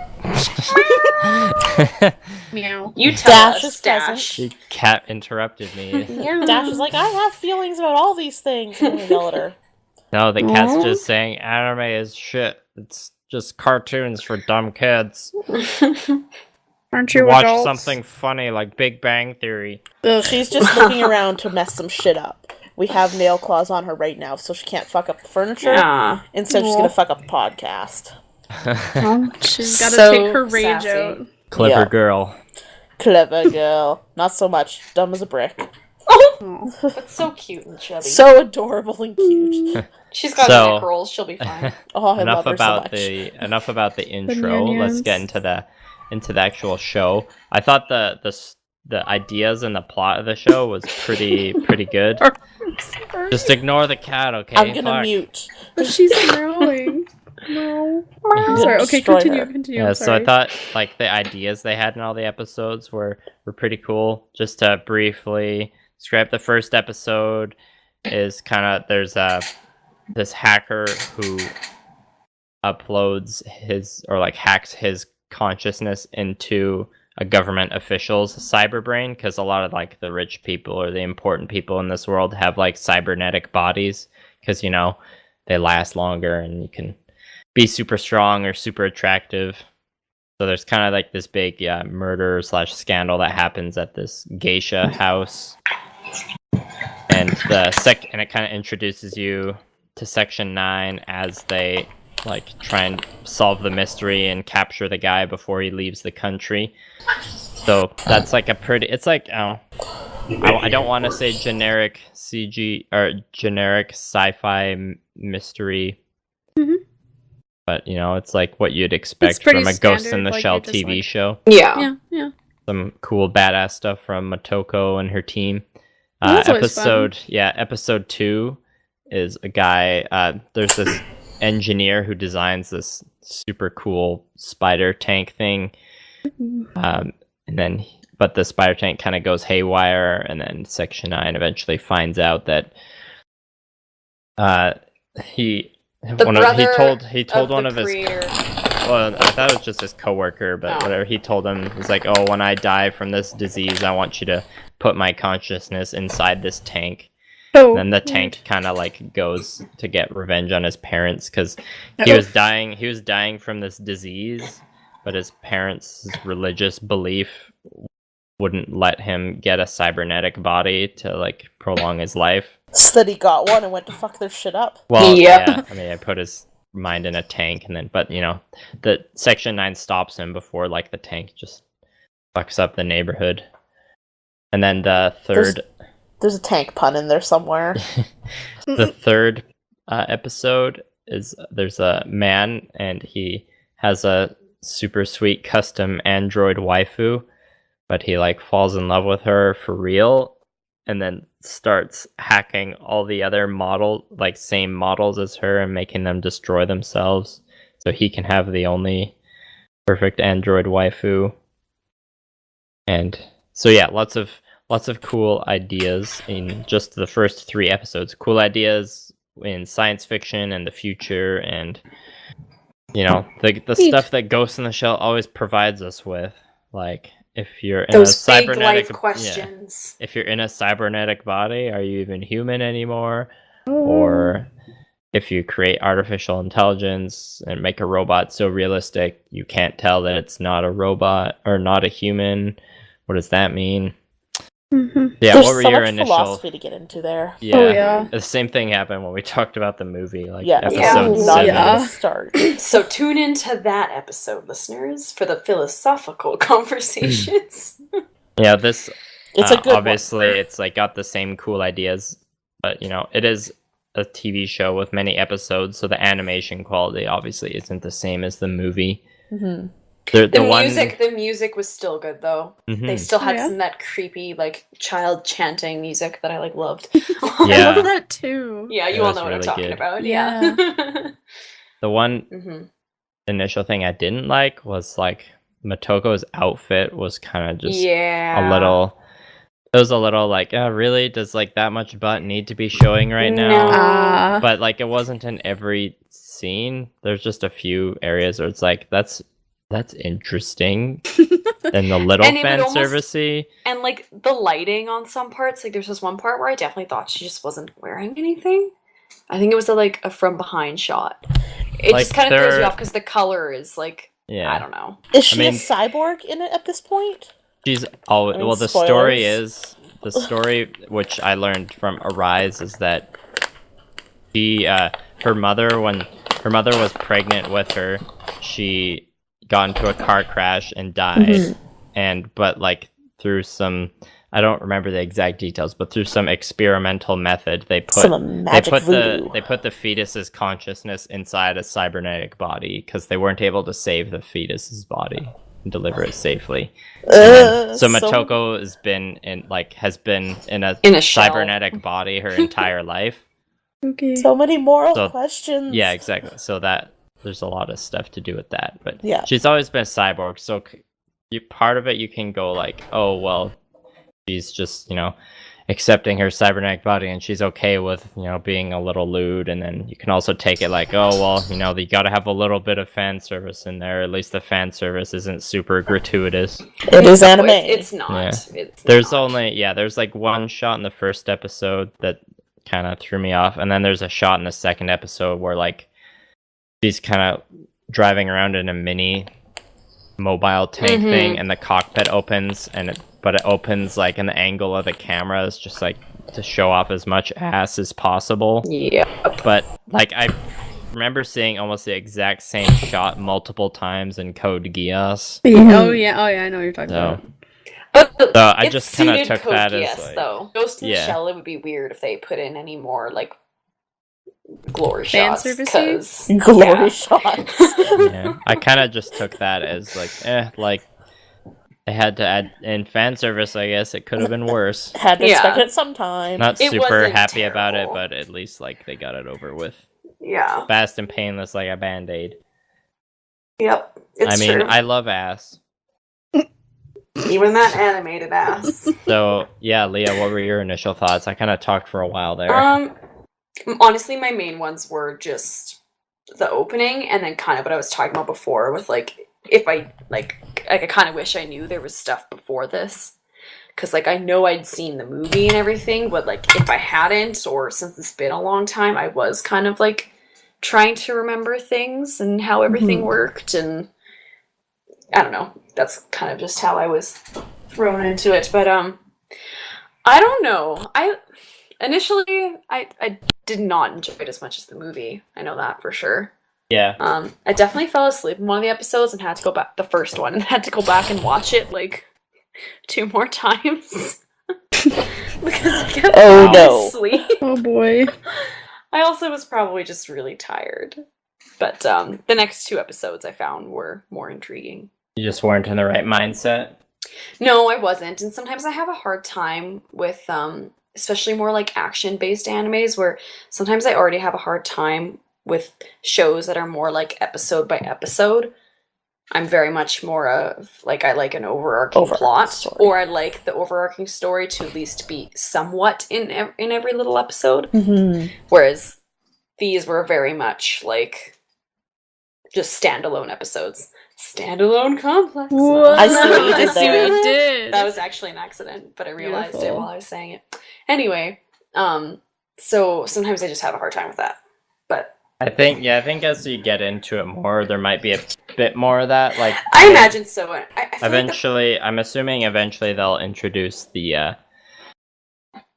Meow. You tell us, Dash. The cat interrupted me. Dash is like, I have feelings about all these things. And we yell at her. No, the cat's just saying anime is shit. It's just cartoons for dumb kids. Aren't you Watch adults? something funny like Big Bang Theory. She's just looking around to mess some shit up. We have nail claws on her right now, so she can't fuck up the furniture. Yeah. Instead, she's gonna fuck up the podcast. She's gotta take her rage out. Clever girl. Clever girl. Not so much. Dumb as a brick. Oh, but so cute and chubby. So adorable and cute. She's got neck rolls. She'll be fine. I love her so much. Enough about the intro. Let's get into the actual show. I thought the ideas and the plot of the show was pretty good. Just ignore the cat, okay? I'm gonna mute. But she's meowing. No. Sorry. Okay, continue. Yeah, so I thought like the ideas they had in all the episodes were pretty cool. Just to briefly describe the first episode is kind of there's this hacker who uploads hacks his consciousness into a government official's cyber brain, because a lot of like the rich people or the important people in this world have like cybernetic bodies because they last longer and you can be super strong or super attractive. So there's kind of like this big murder / scandal that happens at this geisha house, and it kind of introduces you to Section 9 as they like try and solve the mystery and capture the guy before he leaves the country. So that's like it's like I don't want to say generic CG or generic sci-fi mystery. But, it's like what you'd expect from a Ghost in the Shell TV show. Yeah. Some cool badass stuff from Motoko and her team. Episode 2 is a guy, there's this engineer who designs this super cool spider tank thing. But the spider tank kind of goes haywire, and then Section 9 eventually finds out that he told one of his well, I thought it was just his coworker, but whatever, he told him, he's like, oh, when I die from this disease, I want you to put my consciousness inside this tank. And then the tank kind of like goes to get revenge on his parents because he was dying from this disease, but his parents' religious belief wouldn't let him get a cybernetic body to like prolong his life. So that he got one and went to fuck their shit up. Well, yeah, I mean, I put his mind in a tank, and then, but the Section 9 stops him before like the tank just fucks up the neighborhood. And then the third There's a tank pun in there somewhere. The third episode is there's a man and he has a super sweet custom android waifu, but he like falls in love with her for real and then starts hacking all the other same models as her and making them destroy themselves so he can have the only perfect android waifu. And so yeah, lots of cool ideas in just the first 3 episodes. Cool ideas in science fiction and the future, and the stuff that Ghost in the Shell always provides us with. Like, if you're in those a cybernetic big life questions. if you're in a cybernetic body, are you even human anymore? Or if you create artificial intelligence and make a robot so realistic you can't tell that it's not a robot or not a human, what does that mean? Mm-hmm. Yeah, There's what were so your much initial philosophy to get into there. Yeah. Oh, yeah. The same thing happened when we talked about the movie, like Yeah, episode Yeah. 7. Yeah. Start. So tune into that episode, listeners, for the philosophical conversations. Yeah, this It's a good obviously it's like got the same cool ideas, but it is a TV show with many episodes, so the animation quality obviously isn't the same as the movie. Mm-hmm. The music was still good though. Mhm. They still had Yeah. some of that creepy like child chanting music that I like loved. I Yeah. love that too. Yeah, you It all was know what I'm really talking good. about. Yeah. Yeah. The one hmm initial thing I didn't like was like Motoko's outfit was kind of just Yeah. a little. It was a little like, really? Does like that much butt need to be showing right now? No. But like it wasn't in every scene. There's just a few areas where it's like that's interesting and a little And it would fan almost- servicey. And like the lighting on some parts, like there's this one part where I definitely thought she just wasn't wearing anything. I think it was a from behind shot. It Like, just kind of throws you they're- off because the color is like Yeah, I don't know. Is she mean- a cyborg in it at this point? she's always I mean, well. The story which I learned from Arise is that her mother when her mother was pregnant with her, she got into a car crash and died. But like through some, I don't remember the exact details, but through some experimental method, they put Some magic voodoo. they put the fetus's consciousness inside a cybernetic body because they weren't able to save the fetus's body and deliver it safely. So Motoko has been in a shell. cybernetic body her entire life. Okay. so many moral So- questions. Yeah, exactly. So that there's a lot of stuff to do with that. But Yeah. she's always been a cyborg. So part of it you can go like, oh well, she's just accepting her cybernetic body and she's okay with being a little lewd. And then you can also take it like, oh well, you gotta have a little bit of fan service in there. At least the fan service isn't super gratuitous. It is anime. It's not. Yeah. It's There's not. there's like one shot in the first episode that kind of threw me off, and then there's a shot in the second episode where like she's kind of driving around in a mini mobile tank thing, and the cockpit opens, but it opens like an angle of the camera is just like to show off as much ass as possible. Yeah. But like I remember seeing almost the exact same shot multiple times in Code Geass. Oh yeah, I know what you're talking So about. But So I it just kinda suited took Code that as, Geass, like- though. Ghost in the Yeah. Shell, it would be weird if they put in any more like glory Fan shots. service-y? 'Cause- Glory yeah. shots. yeah, I kind of just took that as like they had to add in fan service. I guess it could have been worse. Had to Yeah. expect it sometime. Not It super wasn't happy about it, terrible. but at least like they got it over with Yeah. fast and painless, like a band-aid. Yep. It's I mean, true. I love ass. Even that animated ass. So yeah, Leah, what were your initial thoughts? I kind of talked for a while there. Honestly, my main ones were just the opening, and then kind of what I was talking about before with like if I I kind of wish I knew there was stuff before this. Because, like, I know I'd seen the movie and everything, but, like, if I hadn't, or since it's been a long time, I was kind of, like, trying to remember things and how everything worked, and I don't know. That's kind of just how I was thrown into it. But, I don't know. Initially, I did not enjoy it as much as the movie. I know that for sure. Yeah. I definitely fell asleep in one of the episodes and had to go back, the first one, and had to go back and watch it, like, 2 more times. because it kept Oh, me no. asleep. Oh boy. I also was probably just really tired. But the next 2 episodes I found were more intriguing. You just weren't in the right mindset. No, I wasn't. And sometimes I have a hard time with especially more like action-based animes where sometimes I already have a hard time with shows that are more like episode by episode. I'm very much more of like I like an overarching plot, story. or I like the overarching story to at least be somewhat in every little episode. Mm-hmm. Whereas these were very much like just standalone episodes. Standalone complex. Whoa. I see what you did I see what you there. did. That was actually an accident, but I realized it Beautiful. while I was saying it. Anyway, so sometimes I just have a hard time with that. But I think as you get into it more, there might be a bit more of that. Like I imagine so. I feel eventually, I'm assuming eventually they'll introduce the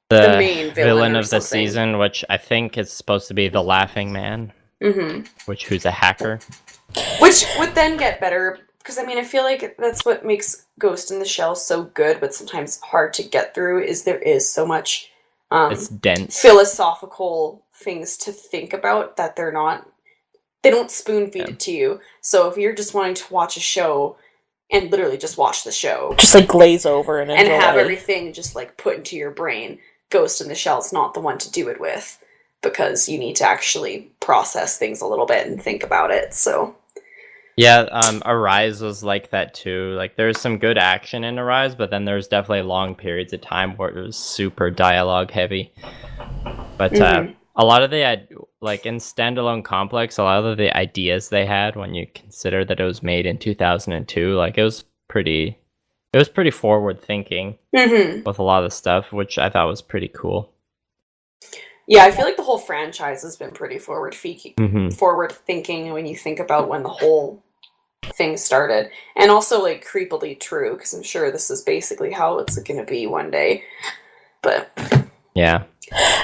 main villain or of the something. season, which I think is supposed to be the Laughing Man, who's a hacker. Which would then get better, because I mean, I feel like that's what makes Ghost in the Shell so good, but sometimes hard to get through, is there is so much It's dense. philosophical things to think about that they don't spoon feed it to you. So if you're just wanting to watch a show and literally just watch the show, Just like glaze over and enjoy. have everything just like put into your brain, Ghost in the Shell is not the one to do it with, because you need to actually process things a little bit and think about it. So Yeah, Arise was like that too. Like there's some good action in Arise, but then there's definitely long periods of time where it was super dialogue heavy. But a lot of the like in Standalone Complex, a lot of the ideas they had, when you consider that it was made in 2002, like it was pretty forward thinking with a lot of stuff, which I thought was pretty cool. yeah, I feel like the whole franchise has been pretty forward thinking when you think about when the whole thing started, and also like creepily true, because I'm sure this is basically how it's going to be one day. But yeah,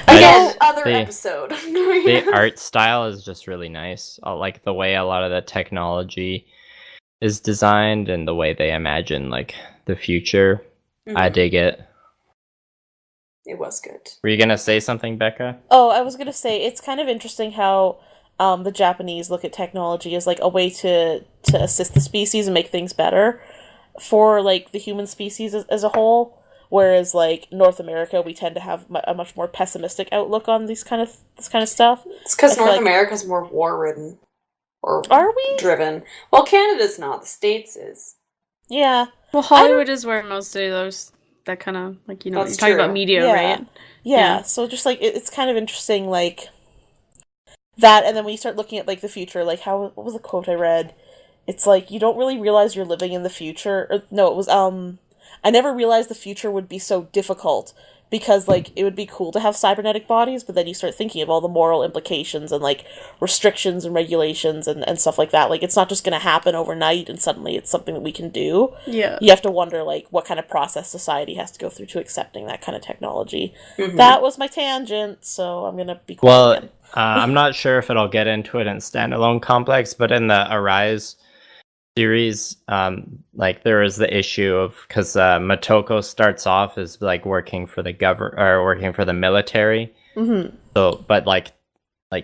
again, other episode. The art style is just really nice. I like the way a lot of the technology is designed and the way they imagine like the future. I dig it. It was good. Were you gonna say something, Becca? Oh, I was gonna say, it's kind of interesting how the Japanese look at technology as like a way to assist the species and make things better for like the human species as a whole. Whereas like North America, we tend to have a much more pessimistic outlook on this kind of stuff. It's because North America's more war-ridden, or are we driven? Well, Canada's not. The States is. Yeah. Well, Hollywood is where most of those, that kind of, like, you know, That's you're talking true. about media, Yeah. right? Yeah, so just like it's kind of interesting, like that, and then when you start looking at like the future, like what was the quote I read? It's like you don't really realize you're living in the future. Or, no, it was I never realized the future would be so difficult, because like it would be cool to have cybernetic bodies, but then you start thinking of all the moral implications and like restrictions and regulations and stuff like that. Like it's not just going to happen overnight and suddenly it's something that we can do. Yeah. You have to wonder like what kind of process society has to go through to accepting that kind of technology. That was my tangent, so I'm going to be quiet. Well, again. I'm not sure if it'll get into it in Standalone Complex, but in the Arise series, like there is the issue of, because Motoko starts off as like working for the government or working for the military. So, but like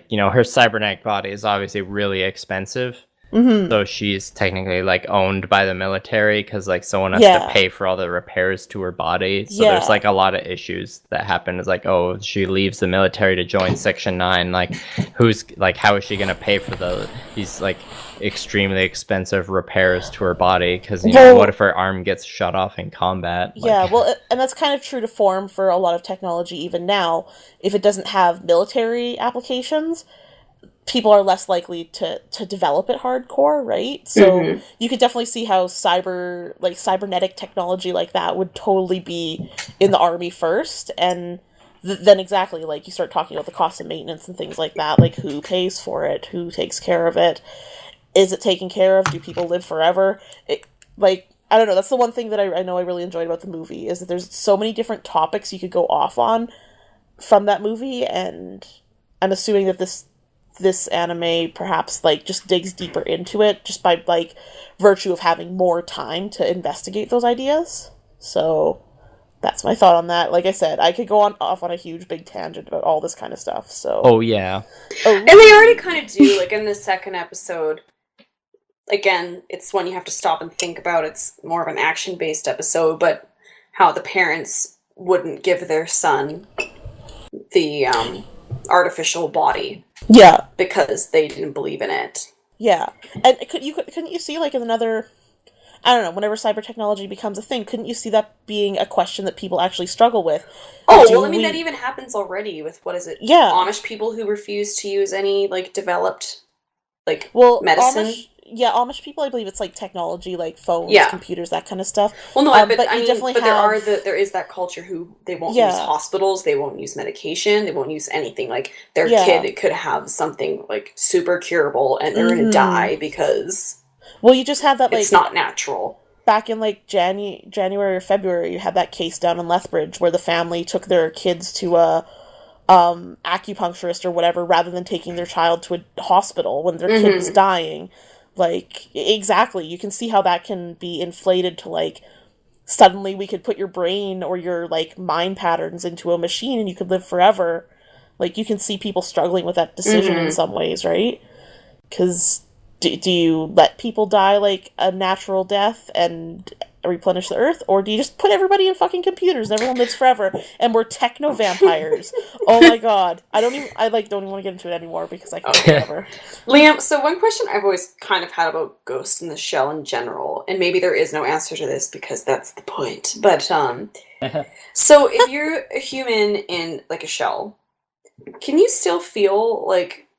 you know, her cybernetic body is obviously really expensive. So she's technically like owned by the military, because like someone has to pay for all the repairs to her body. So there's like a lot of issues that happen. It's like, oh, she leaves the military to join Section 9. Like who's like, how is she going to pay for these like extremely expensive repairs to her body? Because you know, what if her arm gets shut off in combat? Yeah, well, and that's kind of true to form for a lot of technology even now. If it doesn't have military applications, people are less likely to develop it hardcore, right? So you could definitely see how cybernetic technology like that would totally be in the army first, and then exactly, like, you start talking about the cost of maintenance and things like that, like who pays for it, who takes care of it, is it taken care of, do people live forever? Like, I don't know, that's the one thing that I know I really enjoyed about the movie, is that there's so many different topics you could go off on from that movie, and I'm assuming that this anime perhaps like just digs deeper into it just by like virtue of having more time to investigate those ideas. So that's my thought on that. Like I said, I could go off on a huge big tangent about all this kind of stuff. So. Oh yeah. And they already kind of do, like in the second episode. Again, it's one you have to stop and think about. It's more of an action-based episode, but how the parents wouldn't give their son the artificial body. Yeah. Because they didn't believe in it. Yeah. And couldn't you see, like, in another... I don't know, whenever cyber technology becomes a thing, couldn't you see that being a question that people actually struggle with? Oh, well, I mean, that even happens already with, what is it? Yeah. Amish people who refuse to use any, like, developed, like, medicine. Amish people, I believe it's, like, technology, like phones, computers, that kind of stuff. Well, no, but I mean, there is that culture who, they won't use hospitals, they won't use medication, they won't use anything. Like, their kid could have something, like, super curable, and they're gonna die because... Well, you just have that, like... It's not natural. Back in, like, January or February, you had that case down in Lethbridge where the family took their kids to a acupuncturist or whatever rather than taking their child to a hospital when their kid was dying. Like, exactly. You can see how that can be inflated to, like, suddenly we could put your brain or your, like, mind patterns into a machine and you could live forever. Like, you can see people struggling with that decision in some ways, right? Because... Do you let people die like a natural death and replenish the earth, or do you just put everybody in fucking computers and everyone lives forever and we're techno vampires? Oh my god, I don't even want to get into it anymore because I can't remember. Liam, so one question I've always kind of had about Ghost in the Shell in general, and maybe there is no answer to this because that's the point, but so if you're a human in like a shell, can you still feel like?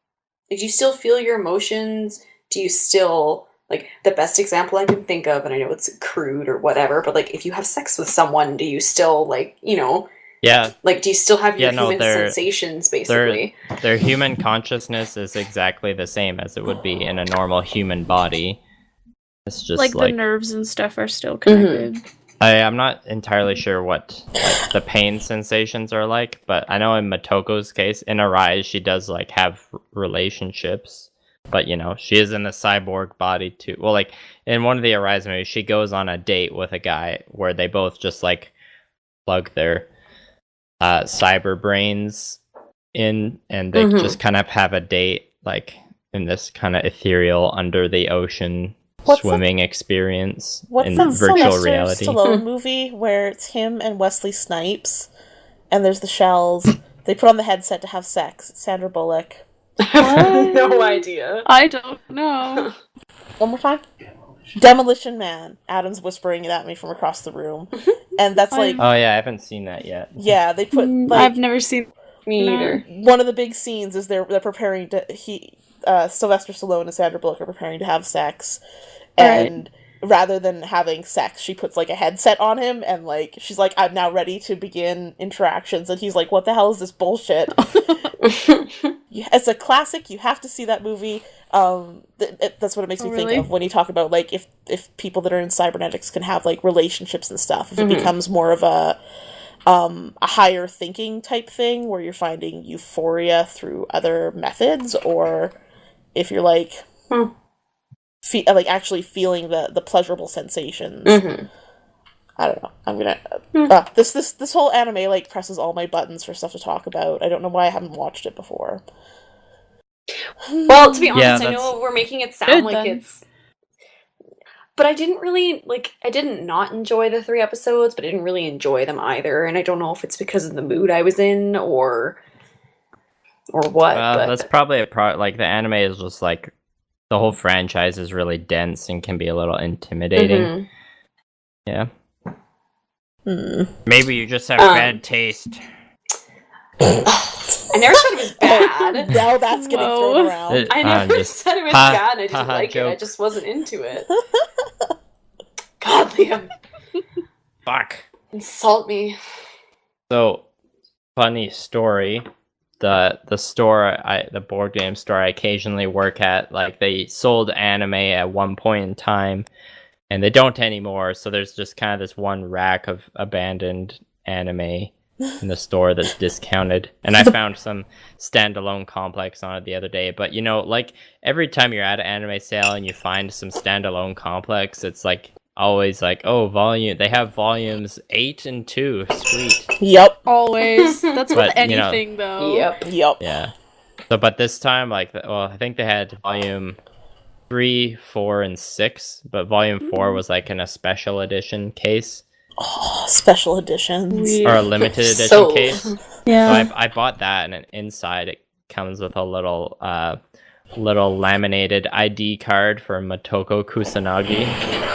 Do you still feel your emotions? Do you still, like, the best example I can think of, and I know it's crude or whatever, but, like, if you have sex with someone, do you still, like, you know... Yeah. Like, do you still have your human sensations, basically? Their human consciousness is exactly the same as it would be in a normal human body. It's just, like the nerves and stuff are still connected. I'm not entirely sure what like, the pain sensations are like, but I know in Motoko's case, in Arise, she does, like, have relationships. But, you know, she is in the cyborg body, too. Well, like, in one of the Arise movies, she goes on a date with a guy where they both just, like, plug their cyber brains in, and they just kind of have a date, like, in this kind of ethereal, under-the-ocean swimming experience in virtual reality. What's the Stallone movie where it's him and Wesley Snipes, and there's the shells? They put on the headset to have sex. It's Sandra Bullock. I have no idea. I don't know. One more time. Demolition Man. Adam's whispering it at me from across the room. And that's like... Oh yeah, I haven't seen that yet. Yeah, they put... like, I've never seen... Me either. One of the big scenes is they're preparing to... Sylvester Stallone and Sandra Bullock are preparing to have sex. And... rather than having sex, she puts, like, a headset on him, and, like, she's like, I'm now ready to begin interactions, and he's like, what the hell is this bullshit? It's a classic, you have to see that movie. That's what it makes me think of when you talk about, like, if people that are in cybernetics can have, like, relationships and stuff, if it becomes more of a higher thinking type thing, where you're finding euphoria through other methods, or if you're, like... like actually feeling the pleasurable sensations. I don't know. I'm gonna this whole anime like presses all my buttons for stuff to talk about. I don't know why I haven't watched it before. Well, to be honest, I know we're making it sound like it's... But I didn't really, like, I didn't not enjoy the 3 episodes, but I didn't really enjoy them either, and I don't know if it's because of the mood I was in, or what. But... that's probably like, the anime is just, like, the whole franchise is really dense and can be a little intimidating. Yeah. Maybe you just have bad taste. I never said it was bad. Now that's getting thrown around. I never said it was bad, and I didn't like joke. It. I just wasn't into it. God, Liam. Fuck. Insult me. So, funny story. The store, the board game store I occasionally work at, like, they sold anime at one point in time, and they don't anymore, so there's just kind of this one rack of abandoned anime in the store that's discounted. And I found some standalone complex on it the other day, but, you know, like, every time you're at an anime sale and you find some standalone complex, it's like always like, oh, volume. They have volumes 8 and 2. Sweet. Yep. Always. That's with But, you know, anything, though. Yep. Yeah. So, but this time, like, I think they had volume 3, 4, and 6, but volume 4 was like in a special edition case. Oh, special editions. Or a limited edition So- case. Yeah. So I bought that, and inside it comes with a little laminated ID card for Motoko Kusanagi.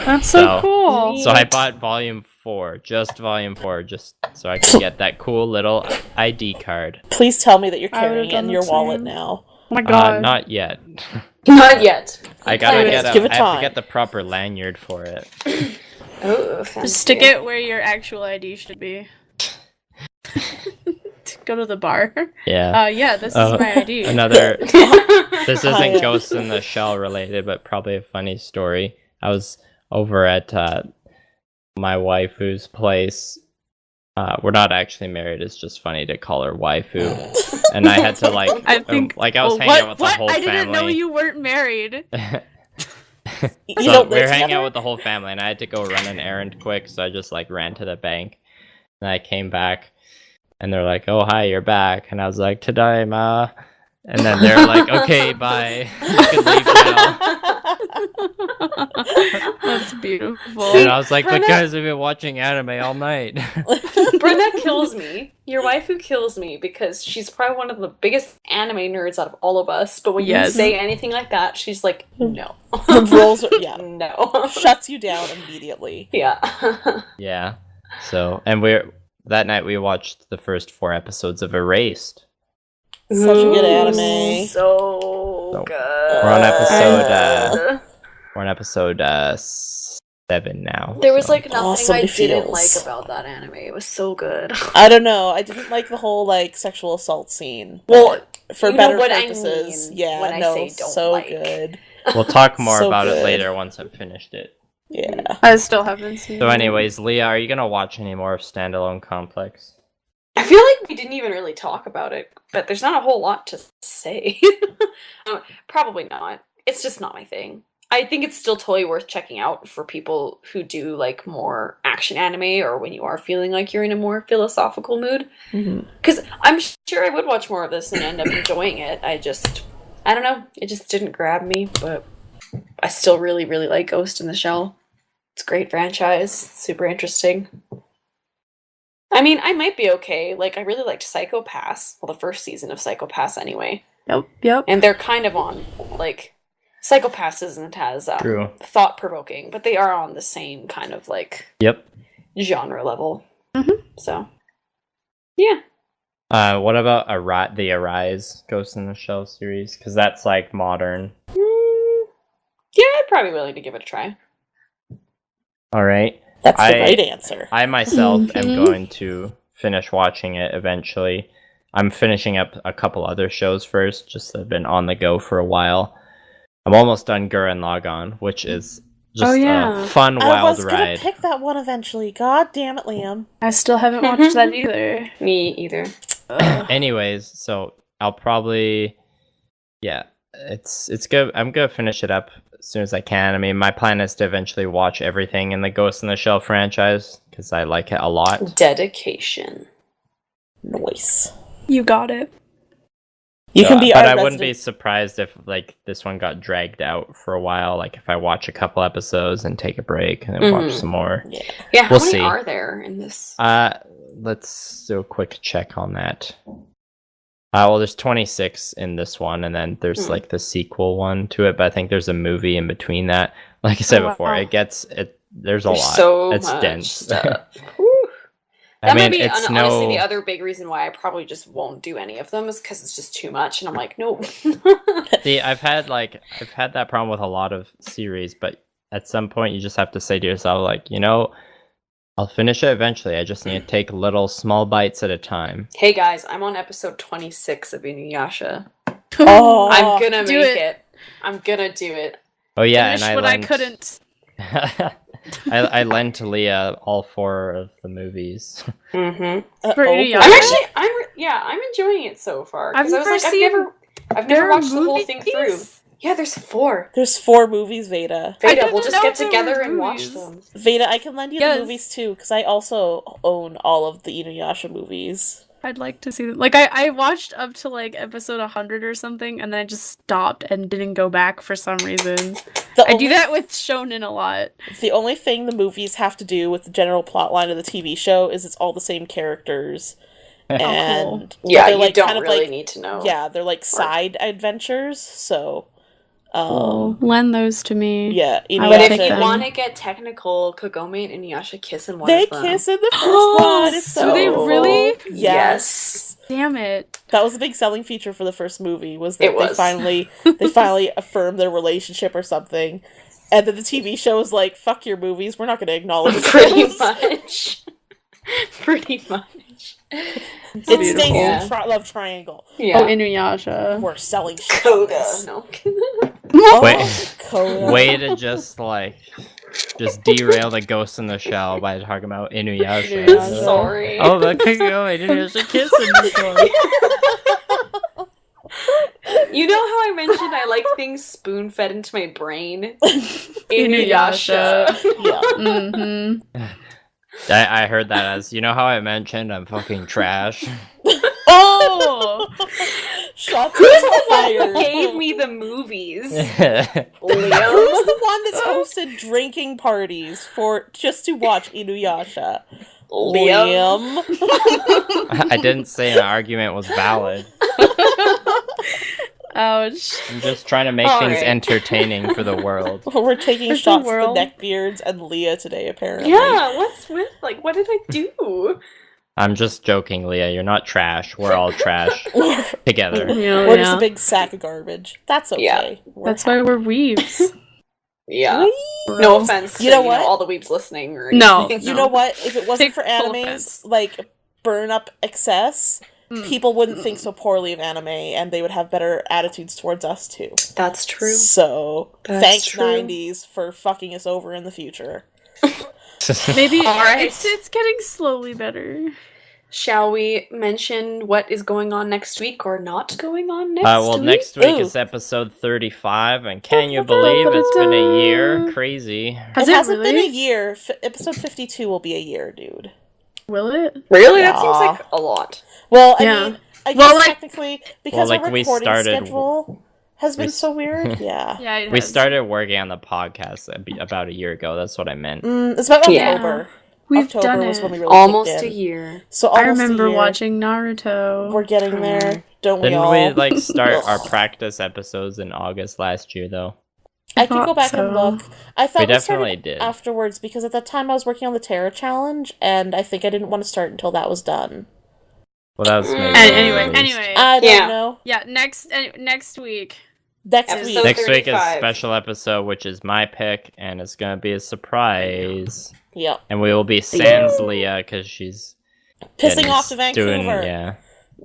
That's so So- cool. So I bought volume 4, just volume 4, just so I could get that cool little ID card. Please tell me that you're I would've carrying it done in the your wallet same. now. Oh my god. Not yet. Not yet. I gotta Please, get give it I have time. to get the proper lanyard for it. Oh, fancy. Just stick it where your actual ID should be. Go to the bar. Yeah. Yeah, this is Oh, my ID. Another. This Oh, isn't yeah. Ghost in the Shell related, but probably a funny story. I was over at my waifu's place. We're not actually married. It's just funny to call her waifu. And I had to like, I think. like I was Oh, hanging out with what? the whole I family. didn't know you weren't married. You So don't we live were hanging together? out with the whole family, and I had to go run an errand quick, so I just like ran to the bank. And I came back, and they're like, "Oh, hi, you're back." And I was like, "Tadaima." And then they're like, "Okay, bye. You can leave now." That's beautiful. And I was like, "But Brenna- guys, we've been watching anime all night." Brenna kills me. Your waifu kills me because she's probably one of the biggest anime nerds out of all of us. But when you Yes. say anything like that, she's like, no. The rules are, yeah. No. Shuts you down immediately. Yeah. Yeah. So, and that night we watched the first 4 episodes of Erased. Such a good anime. So good. We're on episode 7 now. There was so. like nothing Awesome I it didn't feels. like about that anime. It was so good. I don't know. I didn't like the whole like sexual assault scene. Well, For you better know what I purposes. mean Yeah, when I no, say don't so like. good. We'll talk more So about it good. later once I've finished it. Yeah. I still haven't seen So, it. anyways, Leah, are you gonna watch any more of Standalone Complex? I feel like we didn't even really talk about it, but there's not a whole lot to say. Probably not. It's just not my thing. I think it's still totally worth checking out for people who do like more action anime or when you are feeling like you're in a more philosophical mood. Mhm. Because I'm sure I would watch more of this and end up enjoying it. I don't know. It just didn't grab me, but I still really, really like Ghost in the Shell. It's a great franchise. Super interesting. I mean, I might be okay. Like, I really liked Psycho Pass. Well, the first season of Psycho Pass anyway. Yep. And they're kind of on, like, Psycho Pass isn't as True. thought-provoking, but they are on the same kind of, like, Yep. genre level. Mhm. So, yeah. What about the Arise Ghost in the Shell series? Because that's like modern. Yeah, I'd probably be willing to give it a try. All right. That's the I- right answer. I myself am Mhm. going to finish watching it eventually. I'm finishing up a couple other shows first, just that have been on the go for a while. I'm almost done Gurren Lagann, which is just Oh, yeah. a fun, I wild was gonna ride. pick that one eventually. God damn it, Liam. I still haven't watched that either. Me either. Anyways, so I'll probably, yeah, it's good. I'm gonna finish it up as soon as I can. I mean, my plan is to eventually watch everything in the Ghost in the Shell franchise because I like it a lot. Dedication. Nice. You got it. You can be but our I wouldn't be resident- surprised if like this one got dragged out for a while. Like if I watch a couple episodes and take a break and then watch Mhm. some more. Yeah, how We'll many see. are there in this? Let's do a quick check on that. Well, there's 26 in this one, and then there's Hmm. like the sequel one to it. But I think there's a movie in between that. Like I said Oh, before, wow. there's a lot. So It's much dense. stuff. Whew. I That mean, might be it's honestly no. the other big reason why I probably just won't do any of them is because it's just too much, and I'm like, nope. See, I've had that problem with a lot of series, but at some point you just have to say to yourself, like, I'll finish it eventually. I just need to take little small bites at a time. Hey guys, I'm on episode 26 of Inuyasha. Oh, I'm gonna do make it. it. I'm gonna do it. Oh yeah, Finish and what lent, I couldn't. I lent Leah all 4 of the movies. Mm-hmm. For okay. Inuyasha? I'm enjoying it so far. I've Because I was never like, seen- I've There never are watched the whole thing through. movies? Yeah, there's 4. There's 4 movies, Veda. Veda, didn't we'll just know get there were together and watch movies. them. Veda, I can lend you Yes. the movies too, because I also own all of the Inuyasha movies. I'd like to see them. Like, I watched up to, like, episode 100 or something, and then I just stopped and didn't go back for some reason. I do that with Shonen a lot. The only thing the movies have to do with the general plotline of the TV show is it's all the same characters. And Yeah, they're, you like, don't kind of, really like, need to know. yeah, they're like side adventures, so Lend those to me. yeah, I But would if take you them. want to get technical, Kagome and Inuyasha kiss in one they of them. kiss in the first one. It's Do so they cool. really? Yes. Damn it. That was a big selling feature for the first movie, was that It was. they finally affirmed their relationship or something. And then the TV show was like, fuck your movies, we're not gonna acknowledge Pretty this. much. Pretty much. It beautiful. stays Yeah. in love triangle. Yeah. Oh, Inuyasha. We're selling shit. Koga. No. Oh, Wait. Koga. Way to just derail the Ghost in the Shell by talking about Inuyasha. Inuyasha. Sorry. Oh, that could go. Inuyasha kiss in this one. You know how I mentioned I like things spoon-fed into my brain? Inuyasha. Yeah. Mm-hmm. I heard that as, you know how I mentioned I'm fucking trash? Oh! Shots Who's Who's the one fired. who gave me the movies? Who's Liam? the one that's hosted drinking parties just to watch Inuyasha? Liam? I didn't say an argument was valid. Ouch. I'm just trying to make All things right. entertaining for the world. We're taking For the shots at the world. neckbeards and Leah today, apparently. Yeah, what's with, like, what did I do? I'm just joking, Leah. You're not trash. We're all trash together. Yeah, We're just a big sack of garbage. That's okay. Yeah. That's why we're weebs. Yeah. Whee! No offense to You know what? all the weebs listening or No. anything. You know what? If it wasn't Take for full animes, offense. like Burn Up Excess, people wouldn't think so poorly of anime, and they would have better attitudes towards us too. That's true. So, That's thanks true. 90s for fucking us over in the future. Maybe All right. it's getting slowly better. Shall we mention what is going on next week or not going on next week? Next week Ooh. is episode 35, and can you believe it's been a year? Crazy. Has it it hasn't been really? a year. Episode 52 will be a year, dude. Will it? Really? That seems Yeah. like a lot. Well, I Yeah. mean, I Well, guess like- technically, because like, our we recording started- schedule has been we- so weird. Yeah. Yeah, it We has. started working on the podcast about a year ago. That's what I meant. It's about Yeah. October. We've October done was it. when we really Almost kicked a in. year. So almost I remember a year. watching Naruto. We're getting there, don't we Didn't all? we like start Ugh. our practice episodes in August last year, though? I can go thought back and so. look. I thought We we definitely started did. afterwards because at that time I was working on the Terra Challenge, and I think I didn't want to start until that was done. Well, that was maybe Anyway. I don't Yeah. know. Yeah, next week. Next Episode week. Next week is 35. special episode, which is my pick, and it's gonna be a surprise. Yep. And we will be sans Leah because she's Pissing getting- off to Vancouver. Yeah,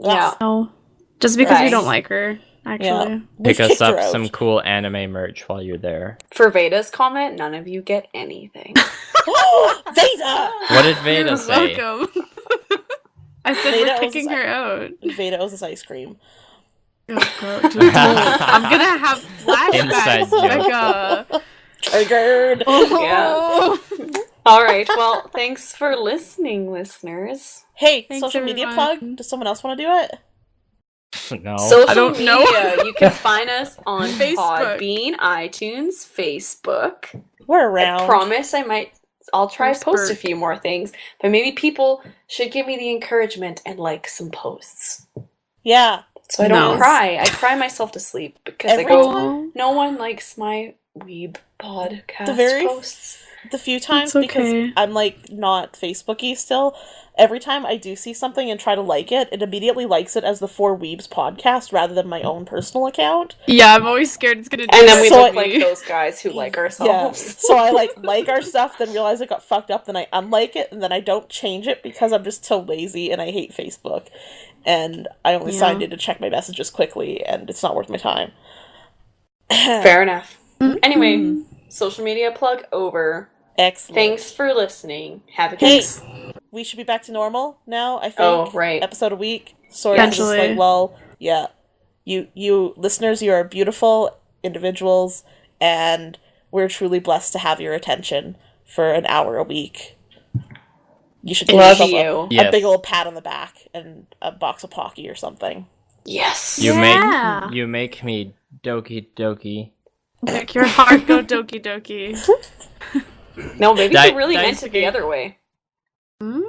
Yeah. No. Just because we Right. don't like her, actually. Yeah. pick We us kicked her up out. some cool anime merch while you're there. For Veda's comment, none of you get anything. Veda! What did Veda You're say? welcome. I said Veda we're owes kicking us- her out. Veda owes us ice cream. Oh, God. I'm gonna have Inside flashbacks, joke. Becca. Triggered. Oh. All right. Well, thanks for listening, listeners. Hey, Thanks, social media everyone. plug? Does someone else want to do it? No. Social I don't media. know. You can find us on Facebook. Podbean, iTunes, Facebook. We're I around. promise I'll try to post a Facebook. few more things, but maybe people should give me the encouragement and like some posts. Yeah. So I don't No. cry. I cry myself to sleep because I Every go, time- no one likes my weeb podcast The very posts. The few times, It's okay. because I'm like not Facebooky still, every time I do see something and try to like it, it immediately likes it as the Four Weebs podcast rather than my own personal account. Yeah, I'm always scared it's gonna do And then that we to look me. like those guys who like Yeah. ourselves. So I like our stuff, then realize it got fucked up, then I unlike it, and then I don't change it because I'm just so lazy and I hate Facebook. And I only Yeah. signed in to check my messages quickly, and it's not worth my time. Fair enough. Mm-hmm. Anyway, social media plug over. Excellent. Thanks for listening. Have a good Hey, day. we should be back to normal now, I think. Oh, right. Episode a week. Sorry for this Eventually. slight lull. Yeah. You listeners, you are beautiful, individuals, and we're truly blessed to have your attention for an hour a week. You should give Love yourself you. a Yes. big old pat on the back and a box of Pocky or something. Yes. You Yeah. make me doki doki. Make your heart go doki doki. No, maybe Dai- you really meant it the Daisuke. other way. Hmm?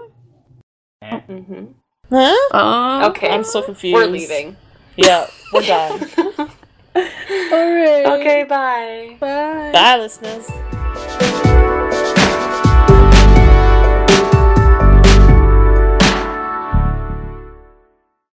Mm-hmm. Huh? Oh. Okay. I'm so confused. We're leaving. Yeah, we're done. Alright. Okay, bye. Bye. Bye, listeners.